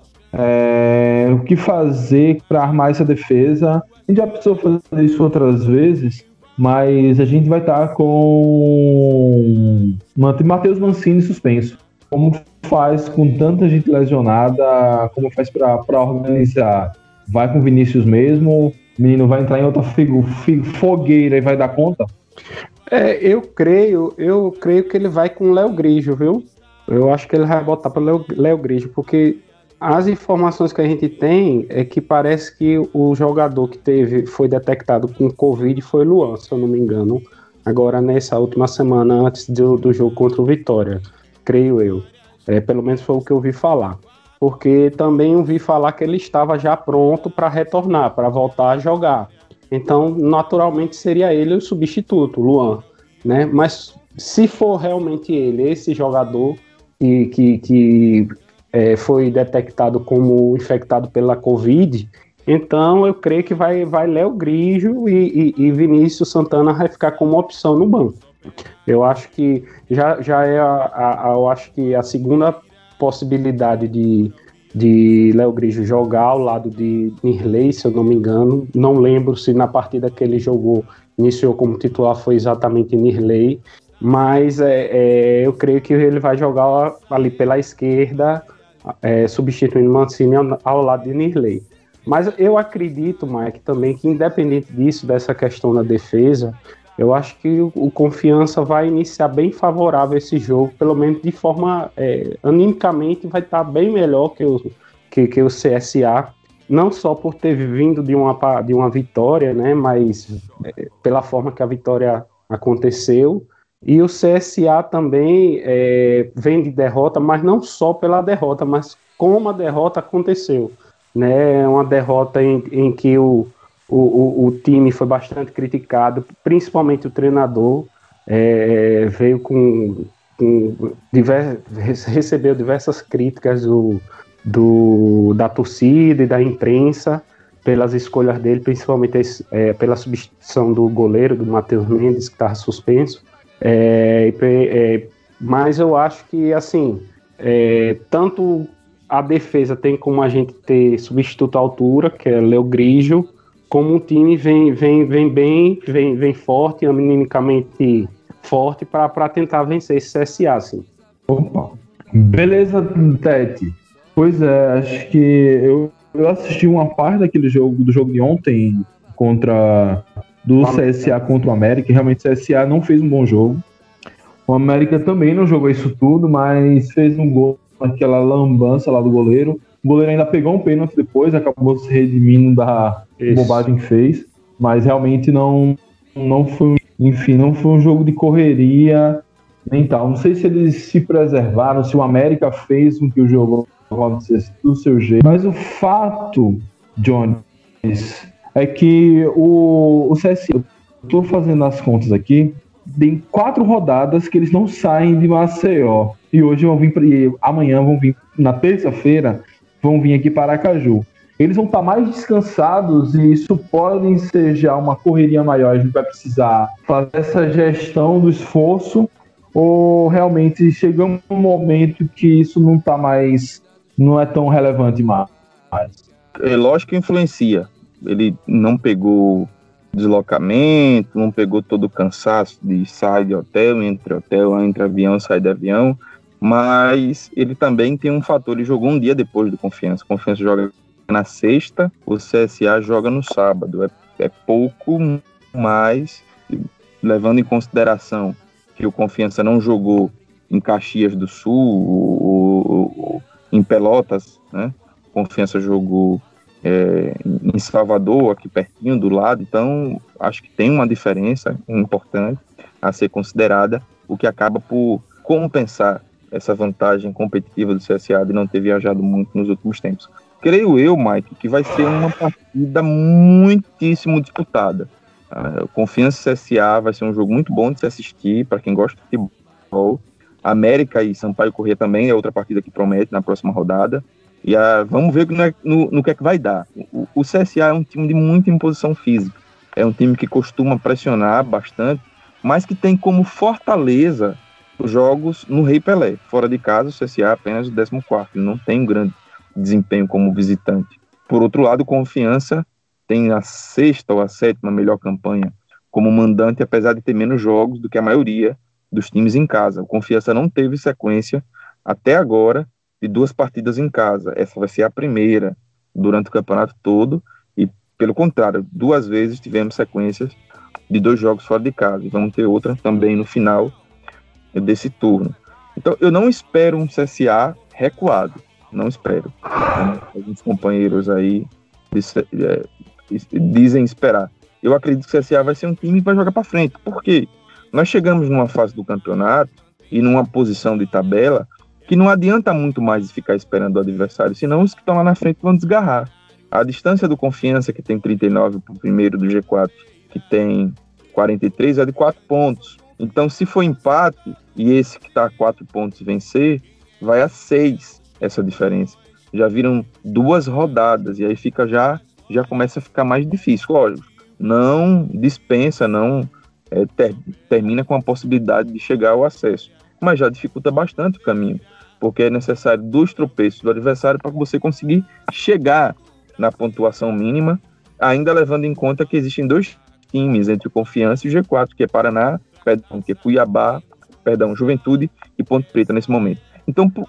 o que fazer para armar essa defesa? A gente já precisou fazer isso outras vezes, mas a gente vai estar com Matheus Mancini suspenso. Como faz com tanta gente lesionada? Como faz para organizar? Vai com o Vinícius mesmo? O menino vai entrar em outra fogueira e vai dar conta? Eu creio que ele vai com o Léo Grigio, viu? Eu acho que ele vai botar para o Léo Grigio, porque as informações que a gente tem é que parece que o jogador que foi detectado com Covid foi Luan, se eu não me engano, agora nessa última semana antes do jogo contra o Vitória, creio eu. Pelo menos foi o que eu ouvi falar. Porque também ouvi falar que ele estava já pronto para retornar, para voltar a jogar. Então, naturalmente, seria ele o substituto, Luan, né? Mas se for realmente ele, esse jogador que foi detectado como infectado pela Covid, então eu creio que vai Léo Grigio e Vinícius Santana vai ficar como opção no banco. Eu acho que já é eu acho que a segunda possibilidade de Léo Grigio jogar ao lado de Nirley, se eu não me engano. Não lembro se na partida que ele jogou, iniciou como titular, foi exatamente Nirley, mas eu creio que ele vai jogar ali pela esquerda, substituindo Mancini ao lado de Nirley. Mas eu acredito, Mike, também que independente disso, dessa questão da defesa, eu acho que o Confiança vai iniciar bem favorável esse jogo, pelo menos de forma, animicamente vai estar bem melhor que o CSA, não só por ter vindo de uma vitória, né, mas pela forma que a vitória aconteceu, e o CSA também vem de derrota, mas não só pela derrota, mas como a derrota aconteceu, né, uma derrota em que o time foi bastante criticado, principalmente o treinador, veio recebeu diversas críticas da torcida e da imprensa pelas escolhas dele, principalmente pela substituição do goleiro, do Matheus Mendes, que estava suspenso. Mas eu acho que, assim, tanto a defesa tem como a gente ter substituto à altura, que é Léo Grigio, como o time vem forte, animicamente forte, para tentar vencer esse CSA, assim. Opa, beleza, Tete. Pois acho que eu assisti uma parte do jogo de ontem do CSA contra o América, e realmente o CSA não fez um bom jogo. O América também não jogou isso tudo, mas fez um gol naquela lambança lá do goleiro. O goleiro ainda pegou um pênalti depois, acabou se redimindo da bobagem que fez, mas realmente não foi um jogo de correria nem tal. Não sei se eles se preservaram, se o América fez com que o jogo acontecesse do seu jeito, mas o fato, Jones, é que o CSA, eu estou fazendo as contas aqui, tem 4 rodadas que eles não saem de Maceió, e hoje amanhã vão vir, na terça-feira, vão vir aqui para Aracaju. Eles vão estar mais descansados e isso pode ensejar uma correria maior. A gente vai precisar fazer essa gestão do esforço, ou realmente chega um momento que isso não é tão relevante mais. Lógico que influencia. Ele não pegou deslocamento, não pegou todo o cansaço de sair de hotel, entre avião, sair de avião, mas ele também tem um fator, ele jogou um dia depois do Confiança. O Confiança joga na sexta, o CSA joga no sábado. É pouco, mas levando em consideração que o Confiança não jogou em Caxias do Sul, em Pelotas, né? O Confiança jogou em Salvador, aqui pertinho do lado, então acho que tem uma diferença importante a ser considerada, o que acaba por compensar essa vantagem competitiva do CSA de não ter viajado muito nos últimos tempos. Creio eu, Mike, que vai ser uma partida muitíssimo disputada. Confiança e CSA vai ser um jogo muito bom de se assistir para quem gosta de futebol. América e Sampaio Corrêa também é outra partida que promete na próxima rodada. E vamos ver no que é que vai dar. O CSA é um time de muita imposição física. É um time que costuma pressionar bastante, mas que tem como fortaleza os jogos no Rei Pelé. Fora de casa, o CSA é apenas o 14º. Ele não tem um grande desempenho como visitante. Por outro lado, Confiança tem a 6ª ou a 7ª melhor campanha como mandante, apesar de ter menos jogos do que a maioria dos times em casa. O Confiança não teve sequência até agora de 2 partidas em casa. Essa vai ser a primeira durante o campeonato todo e, pelo contrário, 2 vezes tivemos sequências de 2 jogos fora de casa e vamos ter outra também no final desse turno. Então, eu não espero um CSA recuado, não espero. Alguns companheiros aí dizem esperar. Eu acredito que o CSA vai ser um time que vai jogar para frente. Por quê? Nós chegamos numa fase do campeonato e numa posição de tabela que não adianta muito mais ficar esperando o adversário, senão os que estão lá na frente vão desgarrar. A distância do Confiança, que tem 39 para o primeiro do G4, que tem 43, é de 4 pontos. Então, se for empate, e esse que está a 4 pontos vencer, vai a 6 essa diferença. Já viram 2 rodadas, e aí já começa a ficar mais difícil. Lógico, não dispensa, não termina com a possibilidade de chegar ao acesso, mas já dificulta bastante o caminho, porque é necessário 2 tropeços do adversário para você conseguir chegar na pontuação mínima, ainda levando em conta que existem 2 times entre o Confiança e o G4, que é Cuiabá, Juventude e Ponte Preta nesse momento. Então, pro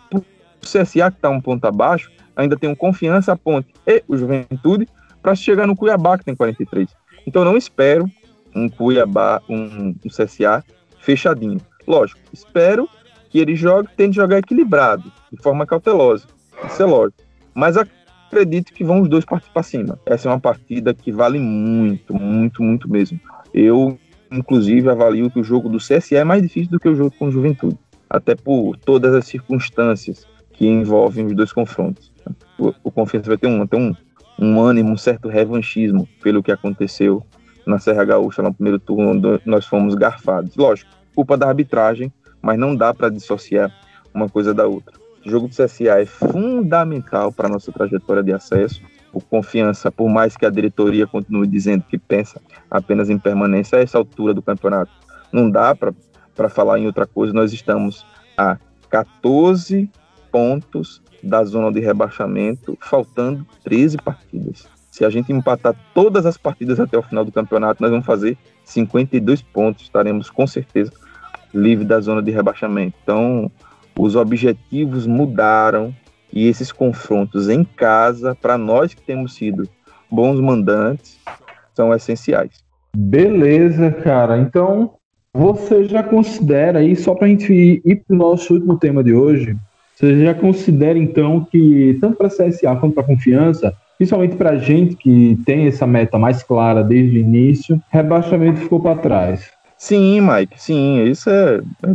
CSA, que está um ponto abaixo, ainda tem um Confiança, a Ponte e o Juventude para chegar no Cuiabá, que tem 43. Então, eu não espero um Cuiabá, um CSA fechadinho. Lógico, espero que ele tente jogar equilibrado, de forma cautelosa. Isso é lógico. Mas acredito que vão os 2 partir para cima. Essa é uma partida que vale muito, muito, muito mesmo. Eu, inclusive, avalio que o jogo do CSA é mais difícil do que o jogo com o Juventude. Até por todas as circunstâncias que envolvem os 2 confrontos. O Confiança vai ter um ânimo, um certo revanchismo pelo que aconteceu na Serra Gaúcha, no primeiro turno, onde nós fomos garfados. Lógico, culpa da arbitragem, mas não dá para dissociar uma coisa da outra. O jogo do CSA é fundamental para a nossa trajetória de acesso. O Confiança, por mais que a diretoria continue dizendo que pensa apenas em permanência a essa altura do campeonato, não dá para falar em outra coisa. Nós estamos a 14 pontos da zona de rebaixamento, faltando 13 partidas. Se a gente empatar todas as partidas até o final do campeonato, nós vamos fazer 52 pontos. Estaremos, com certeza, livres da zona de rebaixamento. Então, os objetivos mudaram e esses confrontos em casa, para nós que temos sido bons mandantes, são essenciais. Beleza, cara. Então, você já considera aí, só para a gente ir para o nosso último tema de hoje, você já considera, então, que tanto para a CSA quanto para a Confiança, principalmente para a gente que tem essa meta mais clara desde o início, rebaixamento ficou para trás? Sim, Mike, sim, isso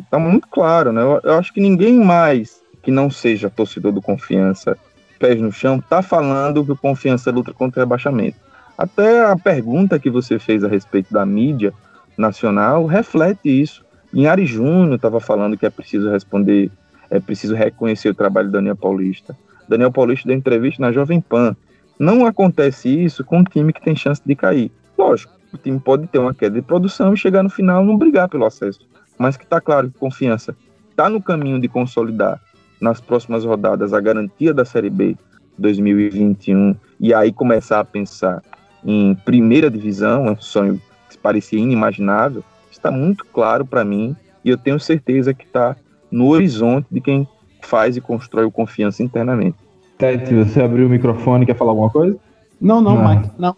tá muito claro, né? Eu acho que ninguém mais que não seja torcedor do Confiança, pés no chão, tá falando que o Confiança luta contra o rebaixamento. Até a pergunta que você fez a respeito da mídia nacional reflete isso. Inhari Júnior estava falando que é preciso responder, é preciso reconhecer o trabalho do Daniel Paulista. Daniel Paulista deu entrevista na Jovem Pan. Não acontece isso com um time que tem chance de cair. Lógico, o time pode ter uma queda de produção e chegar no final não brigar pelo acesso. Mas que está claro que Confiança está no caminho de consolidar nas próximas rodadas a garantia da Série B 2021 e aí começar a pensar em primeira divisão, é um sonho que parecia inimaginável, está muito claro para mim e eu tenho certeza que está no horizonte de quem faz e constrói o Confiança internamente. Tete, você abriu o microfone, quer falar alguma coisa? Não, Mike. Não.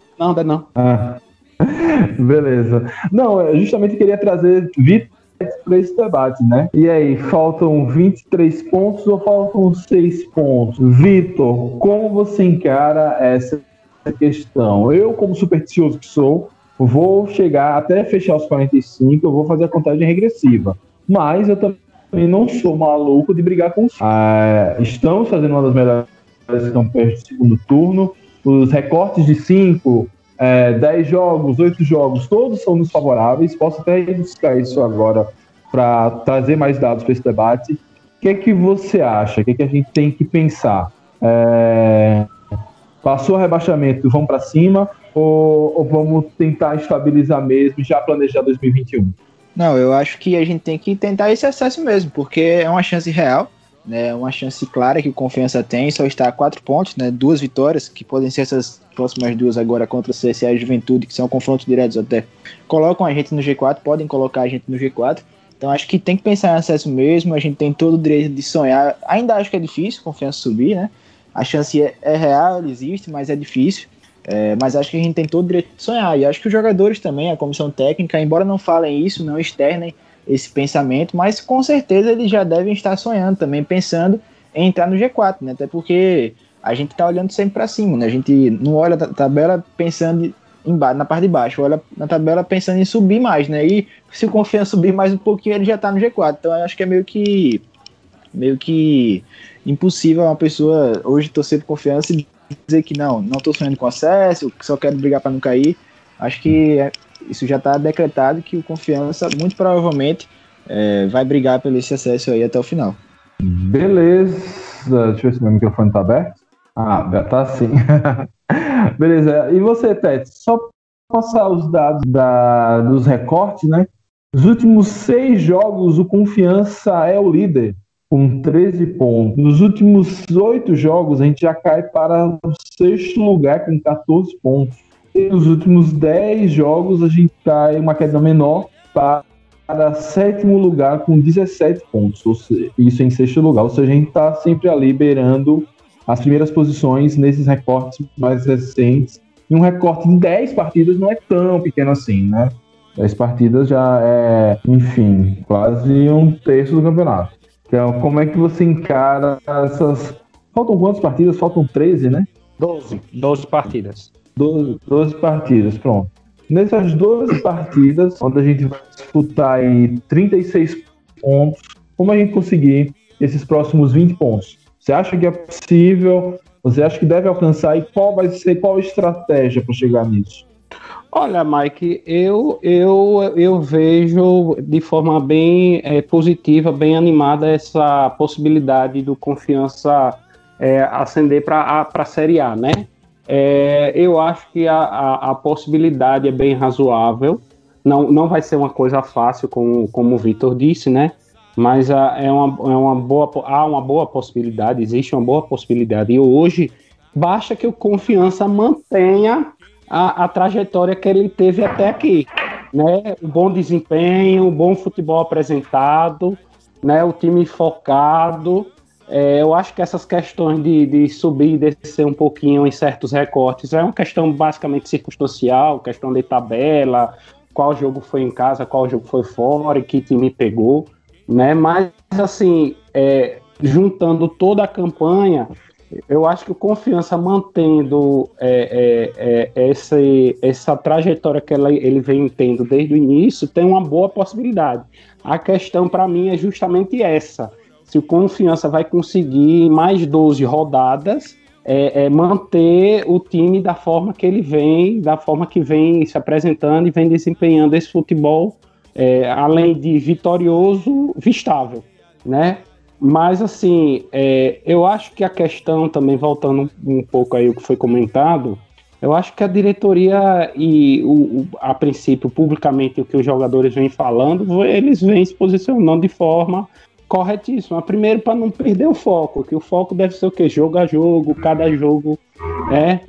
Ah, beleza. Não, eu justamente queria trazer Vitor para esse debate, né? E aí, faltam 23 pontos ou faltam 6 pontos? Vitor, como você encara essa questão. Eu, como supersticioso que sou, vou chegar até fechar os 45, eu vou fazer a contagem regressiva. Mas eu também não sou maluco de brigar com os... Estamos fazendo uma das melhores campanhas do segundo turno. Os recortes de 5, 10 jogos, 8 jogos, todos são nos favoráveis. Posso até buscar isso agora para trazer mais dados para esse debate. O que é que você acha? O que é que a gente tem que pensar? Passou o rebaixamento, vamos para cima ou vamos tentar estabilizar mesmo e já planejar 2021? Não, eu acho que a gente tem que tentar esse acesso mesmo, porque é uma chance real, né? Uma chance clara que o Confiança tem, só está a 4 pontos, né? 2 vitórias, que podem ser essas próximas 2 agora contra o CSA e Juventude, que são confrontos diretos até. Colocam a gente no G4, podem colocar a gente no G4. Então acho que tem que pensar em acesso mesmo, a gente tem todo o direito de sonhar. Ainda acho que é difícil Confiança subir, né? A chance é real, ela existe, mas é difícil. Mas acho que a gente tem todo o direito de sonhar. E acho que os jogadores também, a comissão técnica, embora não falem isso, não externem esse pensamento, mas com certeza eles já devem estar sonhando também, pensando em entrar no G4, né? Até porque a gente está olhando sempre para cima, né? A gente não olha a tabela pensando na parte de baixo, olha na tabela pensando em subir mais, né? E se o Confiança subir mais um pouquinho, ele já está no G4. Então eu acho que é meio que impossível uma pessoa hoje torcer por Confiança e dizer que não estou sonhando com acesso, que só quero brigar para não cair. Acho que isso já está decretado que o Confiança muito provavelmente vai brigar pelo esse acesso aí até o final. Beleza, deixa eu ver se meu microfone está aberto. Tá sim. Beleza, e você, Tete, só passar os dados dos recortes, né? Nos últimos 6 jogos o Confiança é o líder, com 13 pontos. Nos últimos 8 jogos, a gente já cai para o 6º lugar, com 14 pontos. E nos últimos 10 jogos, a gente cai uma queda menor para 7º lugar, com 17 pontos. Ou seja, isso em 6º lugar. Ou seja, a gente está sempre ali beirando as primeiras posições nesses recortes mais recentes. E um recorte em 10 partidas não é tão pequeno assim, né? 10 partidas já é, enfim, quase 1/3 do campeonato. Então, como é que você encara essas... Faltam quantas partidas? Faltam 13, né? 12 partidas. 12 partidas, pronto. Nessas 12 partidas, onde a gente vai disputar aí 36 pontos, como a gente conseguir esses próximos 20 pontos? Você acha que é possível? Você acha que deve alcançar? E qual vai ser a estratégia para chegar nisso? Olha, Mike, eu vejo de forma bem positiva, bem animada essa possibilidade do Confiança ascender para a Série A, né? Eu acho que a possibilidade é bem razoável. Não vai ser uma coisa fácil, como o Vitor disse, né? Mas há uma boa possibilidade, existe uma boa possibilidade. E hoje, basta que o Confiança mantenha a trajetória que ele teve até aqui, né? Um bom desempenho, um bom futebol apresentado, né? O time focado. Eu acho que essas questões de subir e descer um pouquinho em certos recortes é uma questão basicamente circunstancial, questão de tabela, qual jogo foi em casa, qual jogo foi fora e que time pegou, né? Mas, assim, juntando toda a campanha, eu acho que o Confiança mantendo essa trajetória que ele vem tendo desde o início, tem uma boa possibilidade. A questão para mim é justamente essa: se o Confiança vai conseguir mais 12 rodadas, manter o time da forma que ele vem, da forma que vem se apresentando e vem desempenhando esse futebol, além de vitorioso, vistável, né? Mas, assim, eu acho que a questão também, voltando um pouco aí o que foi comentado, eu acho que a diretoria e, a princípio, publicamente, o que os jogadores vêm falando, eles vêm se posicionando de forma corretíssima. Primeiro, para não perder o foco, que o foco deve ser o quê? Jogo a jogo, cada jogo, né,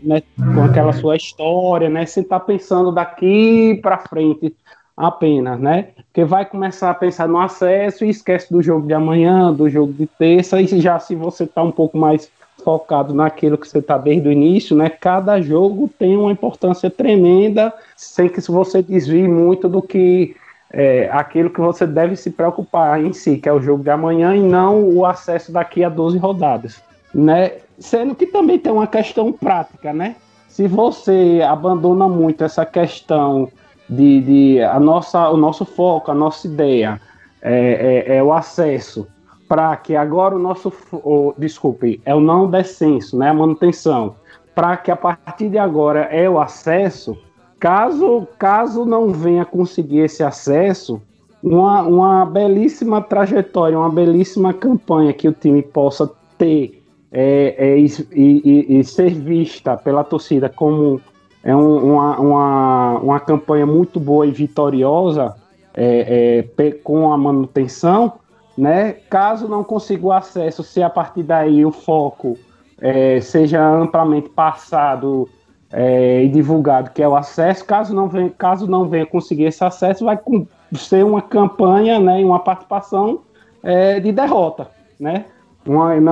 com aquela sua história, né? Você está pensando daqui para frente apenas, né? Porque vai começar a pensar no acesso e esquece do jogo de amanhã, do jogo de terça, e já se você está um pouco mais focado naquilo que você está desde o início, né? Cada jogo tem uma importância tremenda, sem que você desvie muito do que aquilo que você deve se preocupar em si, que é o jogo de amanhã, e não o acesso daqui a 12 rodadas, né? Sendo que também tem uma questão prática, né? se você abandona muito essa questão o nosso foco, a nossa ideia é o acesso, para que agora é o não descenso, né, a manutenção, para que a partir de agora é o acesso, caso não venha conseguir esse acesso, uma belíssima trajetória, uma belíssima campanha que o time possa ter e ser vista pela torcida como uma campanha muito boa e vitoriosa com a manutenção, né? Caso não consiga o acesso, se a partir daí o foco seja amplamente passado e divulgado, que é o acesso, caso não venha conseguir esse acesso, vai ser uma campanha, né, e uma participação de derrota, né?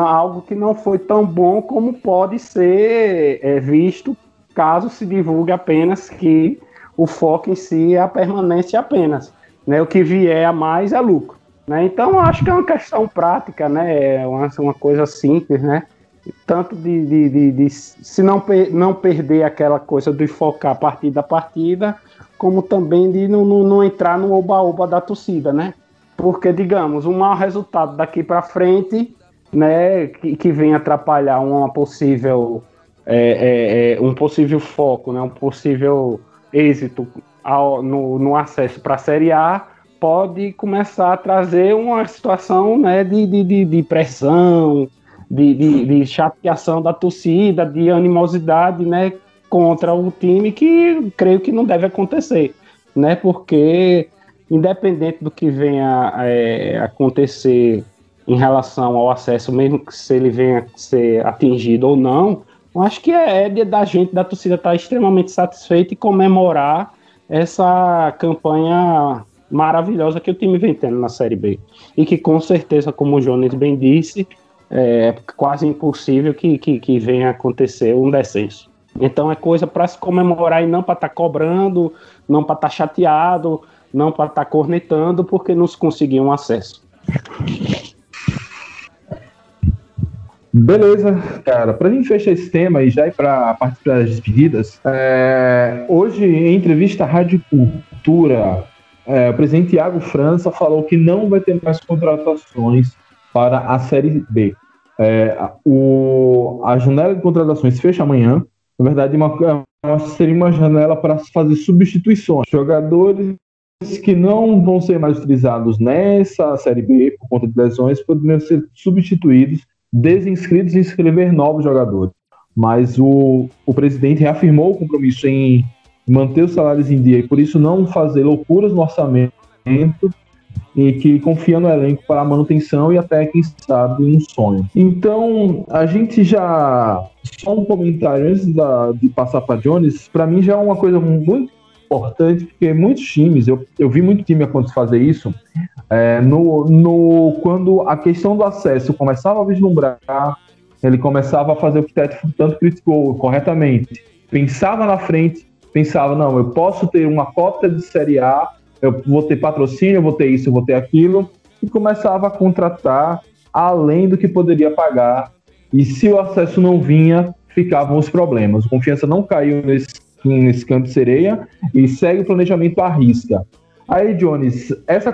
Algo que não foi tão bom como pode ser visto caso se divulgue apenas que o foco em si é a permanência apenas, né? O que vier a mais é lucro, né? Então, acho que é uma questão prática, né? É uma coisa simples, né? Tanto de se não perder aquela coisa de focar partida a partida, como também de não entrar no oba-oba da torcida, né? Porque, digamos, um mau resultado daqui para frente, né, que vem atrapalhar um possível foco, né, um possível êxito no acesso para a Série A, pode começar a trazer uma situação, né, de pressão, de chateação da torcida, de animosidade, né, contra o time, que creio que não deve acontecer, né, porque independente do que venha acontecer em relação ao acesso, mesmo que se ele venha a ser atingido ou não, eu acho que da torcida estar extremamente satisfeita e comemorar essa campanha maravilhosa que o time vem tendo na Série B. E que com certeza, como o Jones bem disse, é quase impossível que venha a acontecer um descenso. Então é coisa para se comemorar e não para estar cobrando, não para estar chateado, não para estar cornetando porque não se conseguiu um acesso. Beleza, cara. Pra gente fechar esse tema e já ir pra parte das despedidas, hoje, em entrevista à Rádio Cultura, o presidente Thiago França falou que não vai ter mais contratações para a Série B. A janela de contratações fecha amanhã. Na verdade, seria uma janela para fazer substituições. Jogadores que não vão ser mais utilizados nessa Série B por conta de lesões poderiam ser substituídos, desinscritos e inscrever novos jogadores. Mas o presidente reafirmou o compromisso em manter os salários em dia e por isso não fazer loucuras no orçamento e que confia no elenco para a manutenção e até, quem sabe, um sonho. Então, a gente já... Só um comentário antes de passar para Jones, para mim já é uma coisa muito importante, porque muitos times, eu vi muito time fazer isso, quando a questão do acesso começava a vislumbrar, ele começava a fazer o que o Teto tanto criticou corretamente, pensava na frente, pensava, não, eu posso ter uma cota de Série A, eu vou ter patrocínio, eu vou ter isso, eu vou ter aquilo, e começava a contratar além do que poderia pagar, e se o acesso não vinha, ficavam os problemas. A Confiança não caiu nesse canto de sereia e segue o planejamento à risca. Aí, Jones, essa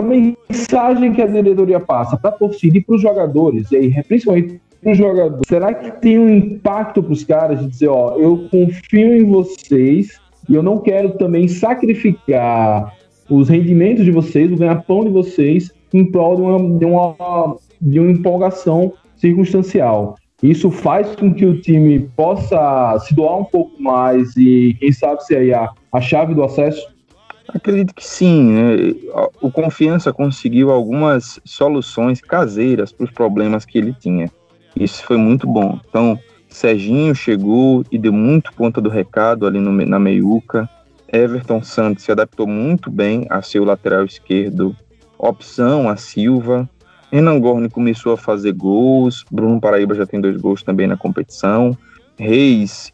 mensagem que a diretoria passa para a torcida e para os jogadores, e aí, principalmente para os jogadores, será que tem um impacto para os caras de dizer, eu confio em vocês e eu não quero também sacrificar os rendimentos de vocês, o ganha-pão de vocês, em prol de uma empolgação circunstancial? Isso faz com que o time possa se doar um pouco mais e, quem sabe, se aí a chave do acesso? Acredito que sim, né? O Confiança conseguiu algumas soluções caseiras para os problemas que ele tinha. Isso foi muito bom. Então, Serginho chegou e deu muito conta do recado ali na meiuca. Everton Santos se adaptou muito bem a ser o lateral esquerdo, opção a Silva. Renan Gorni começou a fazer gols, Bruno Paraíba já tem 2 gols também na competição, Reis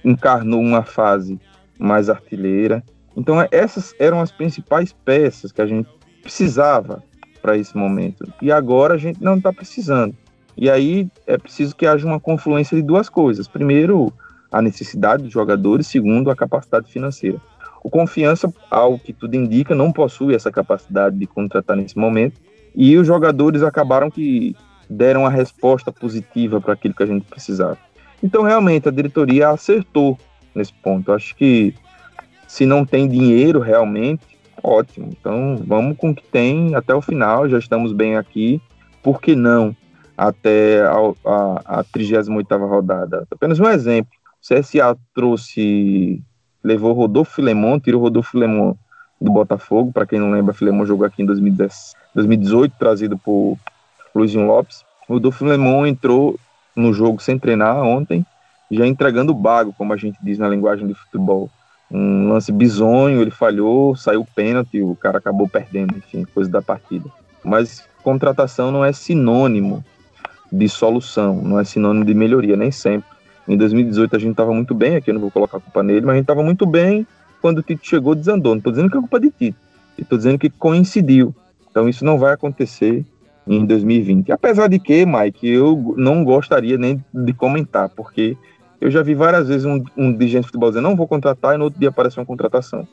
encarnou uma fase mais artilheira. Então essas eram as principais peças que a gente precisava para esse momento. E agora a gente não está precisando. E aí é preciso que haja uma confluência de duas coisas. Primeiro, a necessidade dos jogadores. Segundo, a capacidade financeira. O Confiança, ao que tudo indica, não possui essa capacidade de contratar nesse momento. E os jogadores acabaram que deram a resposta positiva para aquilo que a gente precisava. Então, realmente, a diretoria acertou nesse ponto. Eu acho que se não tem dinheiro realmente, ótimo. Então, vamos com o que tem até o final. Já estamos bem aqui. Por que não até a 38ª rodada? Apenas um exemplo. O CSA levou o Rodolfo Filemon, tirou o Rodolfo Filemon do Botafogo. Para quem não lembra, Filemon jogou aqui em 2018, trazido por Luizinho Lopes. O Rodolfo Filemon entrou no jogo sem treinar ontem, já entregando bago, como a gente diz na linguagem de futebol. Um lance bizonho, ele falhou, saiu pênalti, o cara acabou perdendo, enfim, coisa da partida. Mas contratação não é sinônimo de solução, não é sinônimo de melhoria, nem sempre. Em 2018 a gente estava muito bem, aqui eu não vou colocar a culpa nele, mas a gente estava muito bem quando o Tite chegou, desandou. Não estou dizendo que é culpa de Tite, estou dizendo que coincidiu. Então isso não vai acontecer em 2020. Apesar de que, Mike, eu não gostaria nem de comentar, porque eu já vi várias vezes um dirigente de futebol dizendo não vou contratar e no outro dia aparece uma contratação.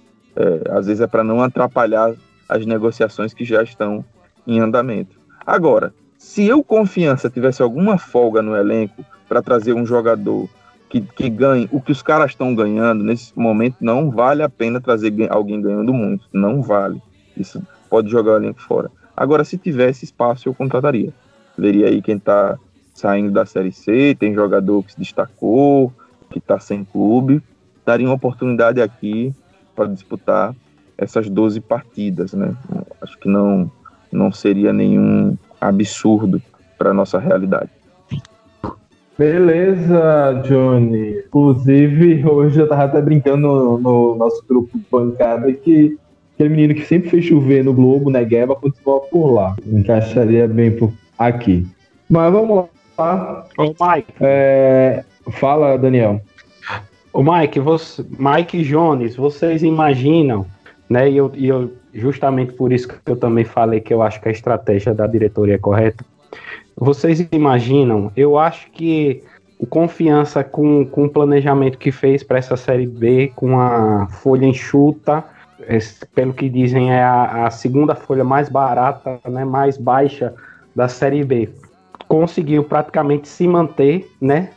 Às vezes é para não atrapalhar as negociações que já estão em andamento. Agora, se eu Confiança tivesse alguma folga no elenco para trazer um jogador que ganhe o que os caras estão ganhando, nesse momento não vale a pena trazer alguém ganhando muito. Não vale. Isso pode jogar o elenco fora. Agora, se tivesse espaço, eu contrataria. Veria aí quem está saindo da Série C, tem jogador que se destacou, que está sem clube. Daria uma oportunidade aqui para disputar essas 12 partidas, né? Acho que não seria nenhum absurdo para a nossa realidade. Beleza, Johnny. Inclusive, hoje eu tava até brincando no nosso grupo de bancada que aquele menino que sempre fez chover no Globo, Negueba, continua por lá. Encaixaria bem por aqui. Mas vamos lá. Ô, Mike. Fala, Daniel. Ô, Mike e Jones, vocês imaginam, né? E eu justamente por isso que eu também falei que eu acho que a estratégia da diretoria é correta. Vocês imaginam, eu acho que o Confiança com o planejamento que fez para essa Série B, com a folha enxuta, pelo que dizem é a segunda folha mais barata, né, mais baixa da Série B, conseguiu praticamente se manter, né,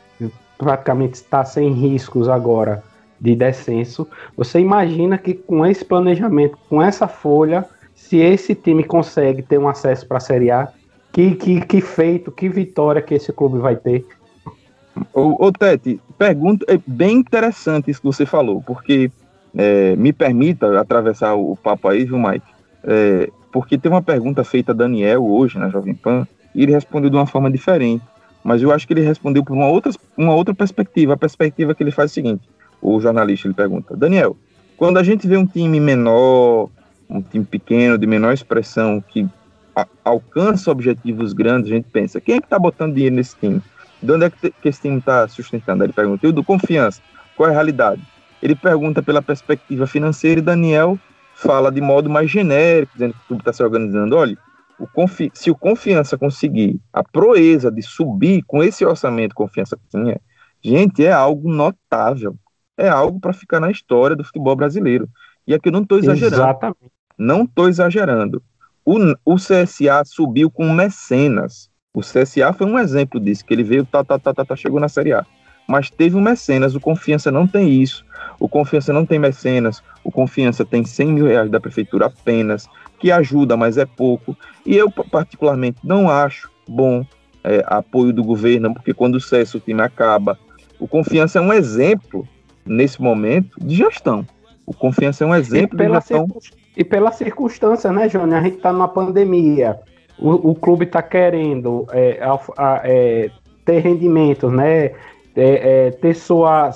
praticamente está sem riscos agora de descenso. Você imagina que com esse planejamento, com essa folha, se esse time consegue ter um acesso para a Série A, que feito, que vitória que esse clube vai ter. Ô Tete, pergunta, é bem interessante isso que você falou, porque me permita atravessar o papo aí, viu, Mike? Porque tem uma pergunta feita a Daniel hoje na Jovem Pan, e ele respondeu de uma forma diferente, mas eu acho que ele respondeu por uma outra perspectiva. A perspectiva que ele faz é o seguinte: o jornalista ele pergunta, Daniel, quando a gente vê um time menor, um time pequeno, de menor expressão, que alcança objetivos grandes, a gente pensa, quem é que está botando dinheiro nesse time? De onde é que esse time está sustentando? Ele pergunta, eu do Confiança, qual é a realidade? Ele pergunta pela perspectiva financeira e Daniel fala de modo mais genérico, dizendo que o clube está se organizando. Olha, se o Confiança conseguir a proeza de subir com esse orçamento que Confiança tinha, gente, é algo notável. É algo para ficar na história do futebol brasileiro. E aqui eu não estou exagerando. Exatamente. Não estou exagerando. O CSA subiu com mecenas. O CSA foi um exemplo disso, que ele veio, chegou na Série A. Mas teve um mecenas, o Confiança não tem isso. O Confiança não tem mecenas, o Confiança tem 100 mil reais da prefeitura apenas, que ajuda, mas é pouco. E eu, particularmente, não acho bom apoio do governo, porque quando cessa o time acaba. O Confiança é um exemplo, nesse momento, de gestão. O Confiança é um exemplo de gestão. E pela circunstância, né, Jônio? A gente está numa pandemia. O clube está querendo ter rendimentos, né? Ter sua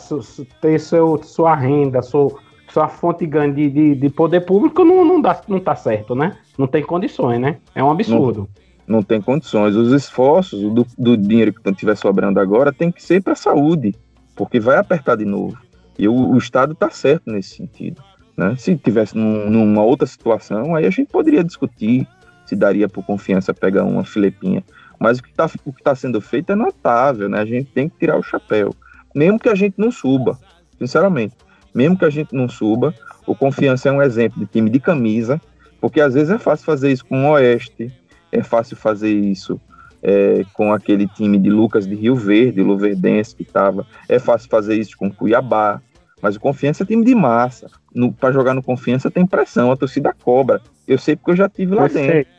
renda, sua fonte ganha de poder público não tá certo, né? Não tem condições, né? É um absurdo. Não tem condições. Os esforços do dinheiro que estiver sobrando agora tem que ser para a saúde, porque vai apertar de novo. E o Estado está certo nesse sentido, né? Se tivesse numa outra situação, aí a gente poderia discutir se daria por Confiança pegar uma filepinha. Mas o que tá sendo feito é notável, né? A gente tem que tirar o chapéu. Mesmo que a gente não suba, sinceramente. Mesmo que a gente não suba, o Confiança é um exemplo de time de camisa, porque às vezes é fácil fazer isso com o Oeste, é fácil fazer isso com aquele time de Lucas de Rio Verde, Luverdense que estava, é fácil fazer isso com Cuiabá, mas o Confiança é time de massa. Para jogar no Confiança tem pressão, a torcida cobra. Eu sei porque eu já estive lá dentro.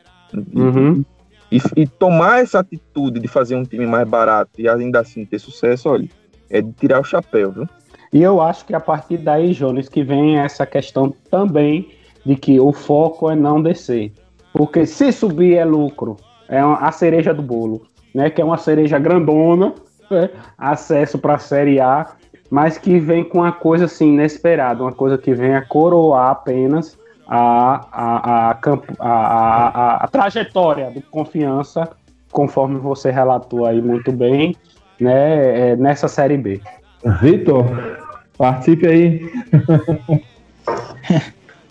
Uhum. E tomar essa atitude de fazer um time mais barato e ainda assim ter sucesso, olha, é de tirar o chapéu, viu? E eu acho que a partir daí, Jones, que vem essa questão também de que o foco é não descer. Porque se subir é lucro, a cereja do bolo, né? Que é uma cereja grandona, né? Acesso para a Série A, mas que vem com uma coisa assim inesperada, uma coisa que vem a coroar apenas a trajetória do Confiança, conforme você relatou aí muito bem, né? Nessa Série B. Vitor, participe aí.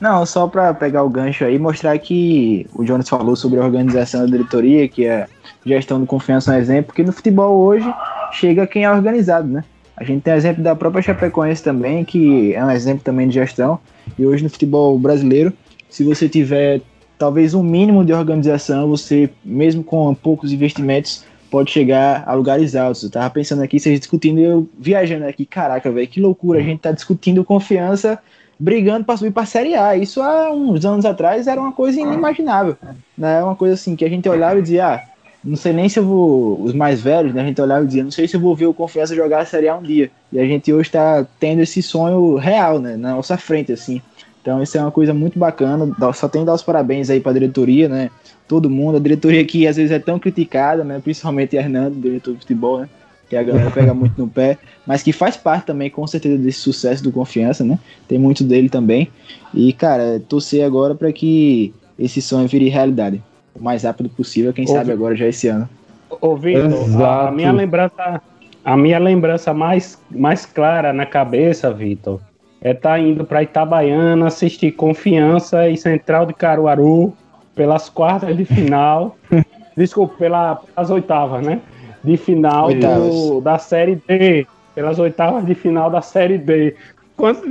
Não, só para pegar o gancho aí, mostrar que o Jones falou sobre a organização da diretoria, que a gestão do Confiança é um exemplo, porque no futebol hoje chega quem é organizado, né? A gente tem exemplo da própria Chapecoense também, que é um exemplo também de gestão, e hoje no futebol brasileiro, se você tiver talvez um mínimo de organização, você, mesmo com poucos investimentos, pode chegar a lugares altos. Eu tava pensando aqui, vocês discutindo, eu viajando aqui, caraca, velho, que loucura, a gente tá discutindo Confiança, brigando para subir para a Série A. Isso há uns anos atrás era uma coisa inimaginável, né? Uma coisa assim que a gente olhava e dizia, não sei nem se eu vou, os mais velhos, né? A gente olhava e dizia, não sei se eu vou ver o Confiança jogar a Série A um dia. E a gente hoje está tendo esse sonho real, né? Na nossa frente, assim. Então isso é uma coisa muito bacana. Só tem que dar os parabéns aí para a diretoria, né? Todo mundo, a diretoria que às vezes é tão criticada, né? Principalmente Hernando, diretor de futebol, né? Que a galera pega muito no pé, mas que faz parte também, com certeza, desse sucesso do Confiança, né? Tem muito dele também. E, cara, torcer agora para que esse sonho vire realidade. O mais rápido possível, quem sabe agora já esse ano. Ô, Vitor, a minha lembrança mais clara na cabeça, Vitor, é estar indo para Itabaiana assistir Confiança e Central de Caruaru pelas quartas de final. Desculpa, pelas oitavas, né? De final da Série D, pelas oitavas de final da Série D.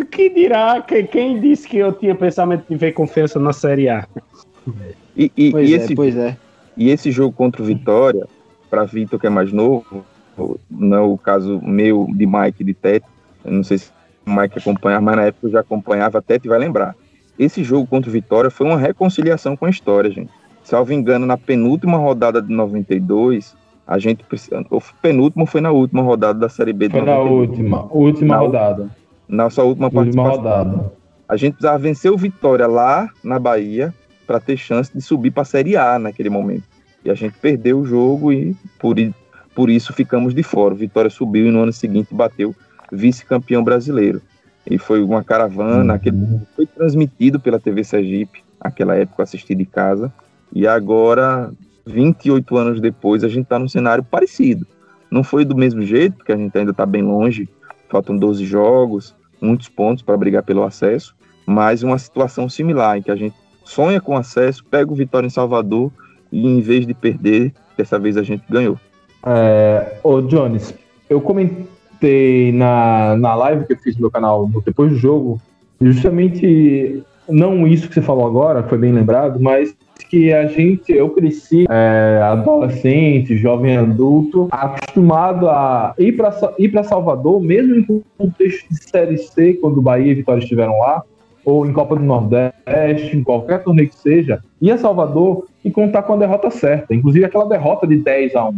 Que dirá quem disse que eu tinha pensamento de ver Confiança na Série A? Pois é. E esse jogo contra o Vitória, para Vitor que é mais novo, não é o caso meu de Mike de Tete, eu não sei se o Mike acompanha, mas na época eu já acompanhava, Tete vai lembrar. Esse jogo contra o Vitória foi uma reconciliação com a história, gente. Salvo engano, na penúltima rodada de 92, a gente precisa. O penúltimo foi na última rodada da Série B de Foi 92. na última rodada. Na sua última participação. Rodada. A gente precisava vencer o Vitória lá na Bahia para ter chance de subir para a Série A naquele momento. E a gente perdeu o jogo e por isso ficamos de fora. O Vitória subiu e no ano seguinte bateu vice-campeão brasileiro. E foi uma caravana, foi transmitido pela TV Sergipe, naquela época eu assisti de casa. E agora, 28 anos depois, a gente está num cenário parecido. Não foi do mesmo jeito, porque a gente ainda está bem longe, faltam 12 jogos, muitos pontos para brigar pelo acesso, mas uma situação similar, em que a gente sonha com acesso, pega o Vitória em Salvador e em vez de perder, dessa vez a gente ganhou. Ô Jones, eu comentei na live que eu fiz no meu canal depois do jogo, justamente não isso que você falou agora, foi bem lembrado, mas que eu cresci adolescente, jovem adulto, acostumado a ir para Salvador, mesmo em contexto de Série C, quando Bahia e Vitória estiveram lá, ou em Copa do Nordeste, em qualquer torneio que seja, ir a Salvador e contar com a derrota certa, inclusive aquela derrota de 10-1.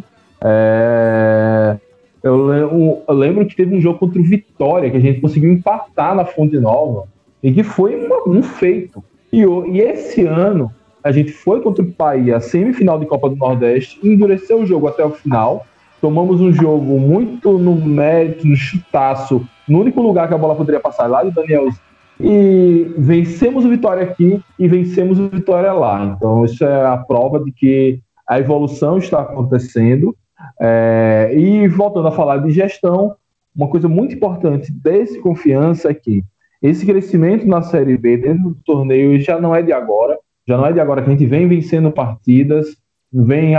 Eu lembro que teve um jogo contra o Vitória, que a gente conseguiu empatar na Fonte Nova, e que foi um feito. E esse ano, a gente foi contra o Bahia, semifinal de Copa do Nordeste, endureceu o jogo até o final, tomamos um jogo muito no mérito, no chutaço, no único lugar que a bola poderia passar, lá de Daniel, e vencemos o Vitória aqui e vencemos o Vitória lá. Então isso é a prova de que a evolução está acontecendo. E voltando a falar de gestão, uma coisa muito importante desse Confiança é que esse crescimento na Série B dentro do torneio já não é de agora que a gente vem vencendo partidas, vem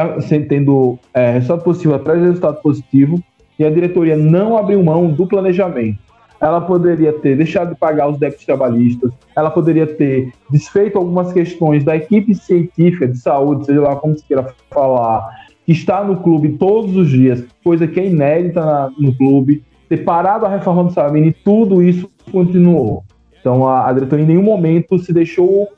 tendo resultado positivo atrás de resultado positivo, e a diretoria não abriu mão do planejamento. Ela poderia ter deixado de pagar os débitos trabalhistas, ela poderia ter desfeito algumas questões da equipe científica de saúde, seja lá como se queira falar, que está no clube todos os dias, coisa que é inédita no clube, ter parado a reforma do salário mínimo, e tudo isso continuou. Então a diretoria em nenhum momento se deixou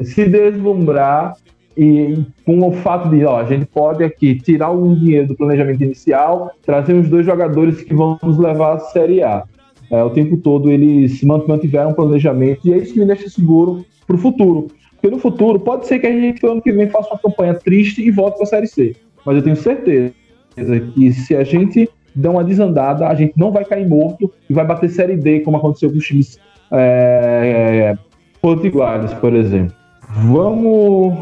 se deslumbrar e com o fato de, a gente pode aqui tirar algum dinheiro do planejamento inicial, trazer os 2 jogadores que vão nos levar à Série A. O tempo todo eles mantiveram um planejamento, e é isso que me deixa seguro para o futuro. Porque no futuro pode ser que a gente, ano que vem, faça uma campanha triste e volte para a Série C. Mas eu tenho certeza que se a gente der uma desandada, a gente não vai cair morto e vai bater Série D, como aconteceu com os times potiguares, por exemplo. Vamos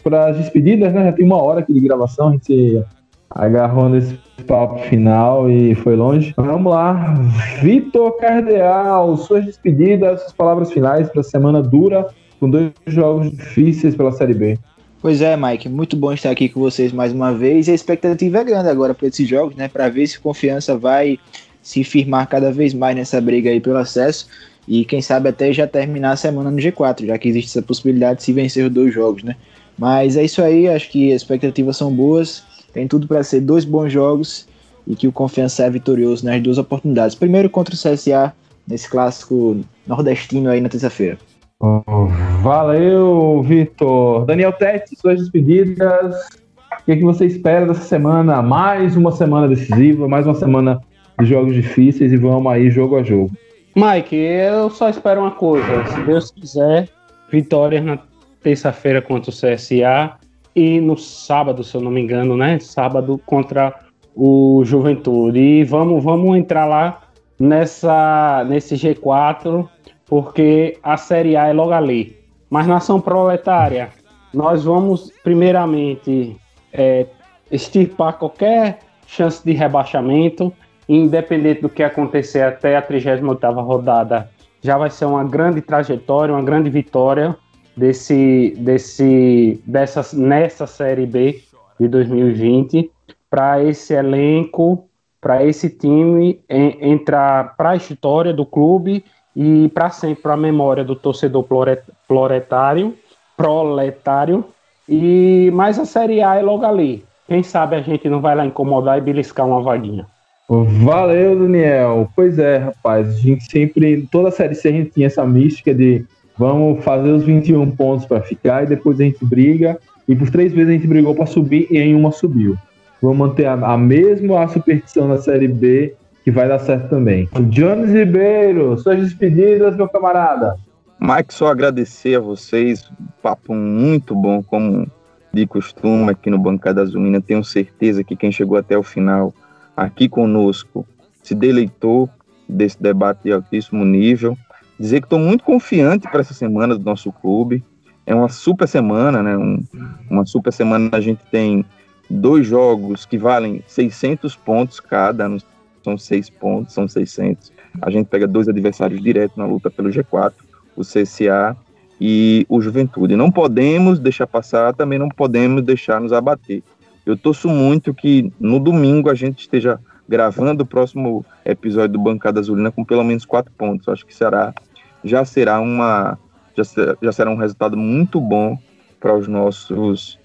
para as despedidas, né? Já tem 1 hora aqui de gravação, a gente agarrou nesse papo final e foi longe. Vamos lá, Vitor Cardeal, suas despedidas, suas palavras finais para a semana dura, com 2 jogos difíceis pela Série B. Pois é, Mike, muito bom estar aqui com vocês mais uma vez, e a expectativa é grande agora para esses jogos, né? Para ver se Confiança vai se firmar cada vez mais nessa briga aí pelo acesso, e quem sabe até já terminar a semana no G4, já que existe essa possibilidade de se vencer os 2 jogos, né? Mas é isso aí, acho que as expectativas são boas, tem tudo para ser 2 bons jogos e que o Confiança é vitorioso nas 2 oportunidades. Primeiro contra o CSA, nesse clássico nordestino aí na terça-feira. Valeu, Vitor. Daniel Tete, suas despedidas. O que você espera dessa semana? Mais uma semana decisiva, mais uma semana de jogos difíceis, e vamos aí jogo a jogo. Mike, eu só espero uma coisa, se Deus quiser, vitória na terça-feira contra o CSA e no sábado, se eu não me engano, né? Sábado contra o Juventude. E vamos entrar lá nesse G4, porque a Série A é logo ali. Mas nação proletária, nós vamos primeiramente extirpar qualquer chance de rebaixamento. Independente do que acontecer até a 38ª rodada, já vai ser uma grande trajetória, uma grande vitória nessa Série B de 2020, para esse elenco, para esse time entrar para a história do clube e para sempre para a memória do torcedor proletário. Mas a Série A é logo ali. Quem sabe a gente não vai lá incomodar e beliscar uma vaguinha. Valeu, Daniel. Pois é, rapaz, a gente sempre, toda a Série C a gente tinha essa mística de vamos fazer os 21 pontos para ficar, e depois a gente briga, e por 3 vezes a gente brigou para subir e em uma subiu. Vamos manter a mesma superstição na Série B, que vai dar certo também. Jones Ribeiro, suas despedidas, meu camarada. Mike, só agradecer a vocês, papo muito bom, como de costume aqui no Bancada Azulina. Tenho certeza que quem chegou até o final aqui conosco se deleitou desse debate de altíssimo nível. Dizer que estou muito confiante para essa semana do nosso clube. É uma super semana, né? Uma super semana. A gente tem 2 jogos que valem 600 pontos cada, não são 6 pontos, são 600. A gente pega 2 adversários diretos na luta pelo G4, o CSA e o Juventude. Não podemos deixar passar, também não podemos deixar nos abater. Eu torço muito que no domingo a gente esteja gravando o próximo episódio do Bancada Azulina com pelo menos 4 pontos. Acho que já será um resultado muito bom para os nossos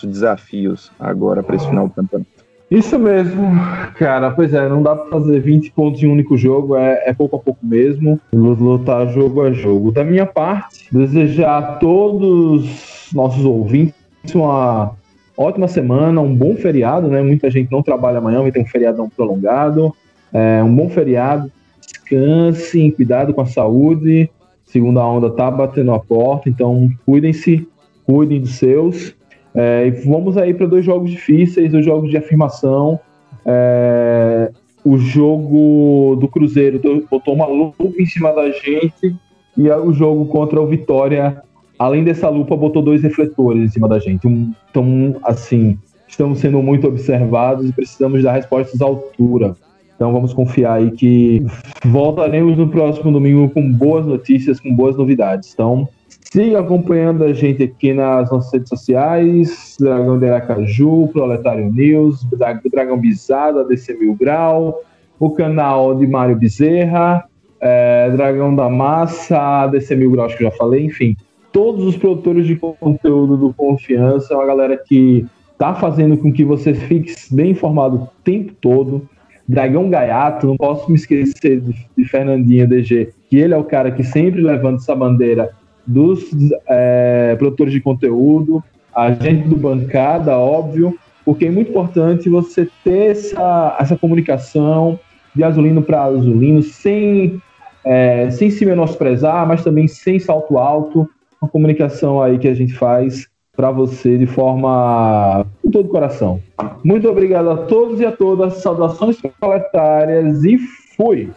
desafios agora para esse final do campeonato. Isso mesmo, cara. Pois é, não dá para fazer 20 pontos em um único jogo, é pouco a pouco mesmo, lutar jogo a jogo. Da minha parte, desejar a todos os nossos ouvintes uma ótima semana, um bom feriado, né? Muita gente não trabalha amanhã, vai ter um feriadão prolongado. Um bom feriado, descansem, cuidado com a saúde. Segunda onda tá batendo a porta, então cuidem-se, cuidem dos seus. E vamos aí para 2 jogos difíceis, 2 jogos de afirmação. O jogo do Cruzeiro botou uma lupa em cima da gente, e o jogo contra o Vitória, além dessa lupa, botou 2 refletores em cima da gente. Então, assim, estamos sendo muito observados e precisamos dar respostas à altura. Então vamos confiar aí que voltaremos no próximo domingo com boas notícias, com boas novidades. Então, Siga acompanhando a gente aqui nas nossas redes sociais, Dragão de Aracaju, Proletário News, Dragão Bizarro, ADC Mil Grau, o canal de Mário Bezerra, Dragão da Massa, ADC Mil Grau, acho que eu já falei, enfim. Todos os produtores de conteúdo do Confiança, uma galera que tá fazendo com que você fique bem informado o tempo todo. Dragão Gaiato, não posso me esquecer de Fernandinho DG, que ele é o cara que sempre levanta essa bandeira dos produtores de conteúdo, a gente do Bancada, óbvio, porque é muito importante você ter essa comunicação de azulino para azulino, sem se menosprezar, mas também sem salto alto, uma comunicação aí que a gente faz para você de forma com todo o coração. Muito obrigado a todos e a todas, saudações proletárias e fui!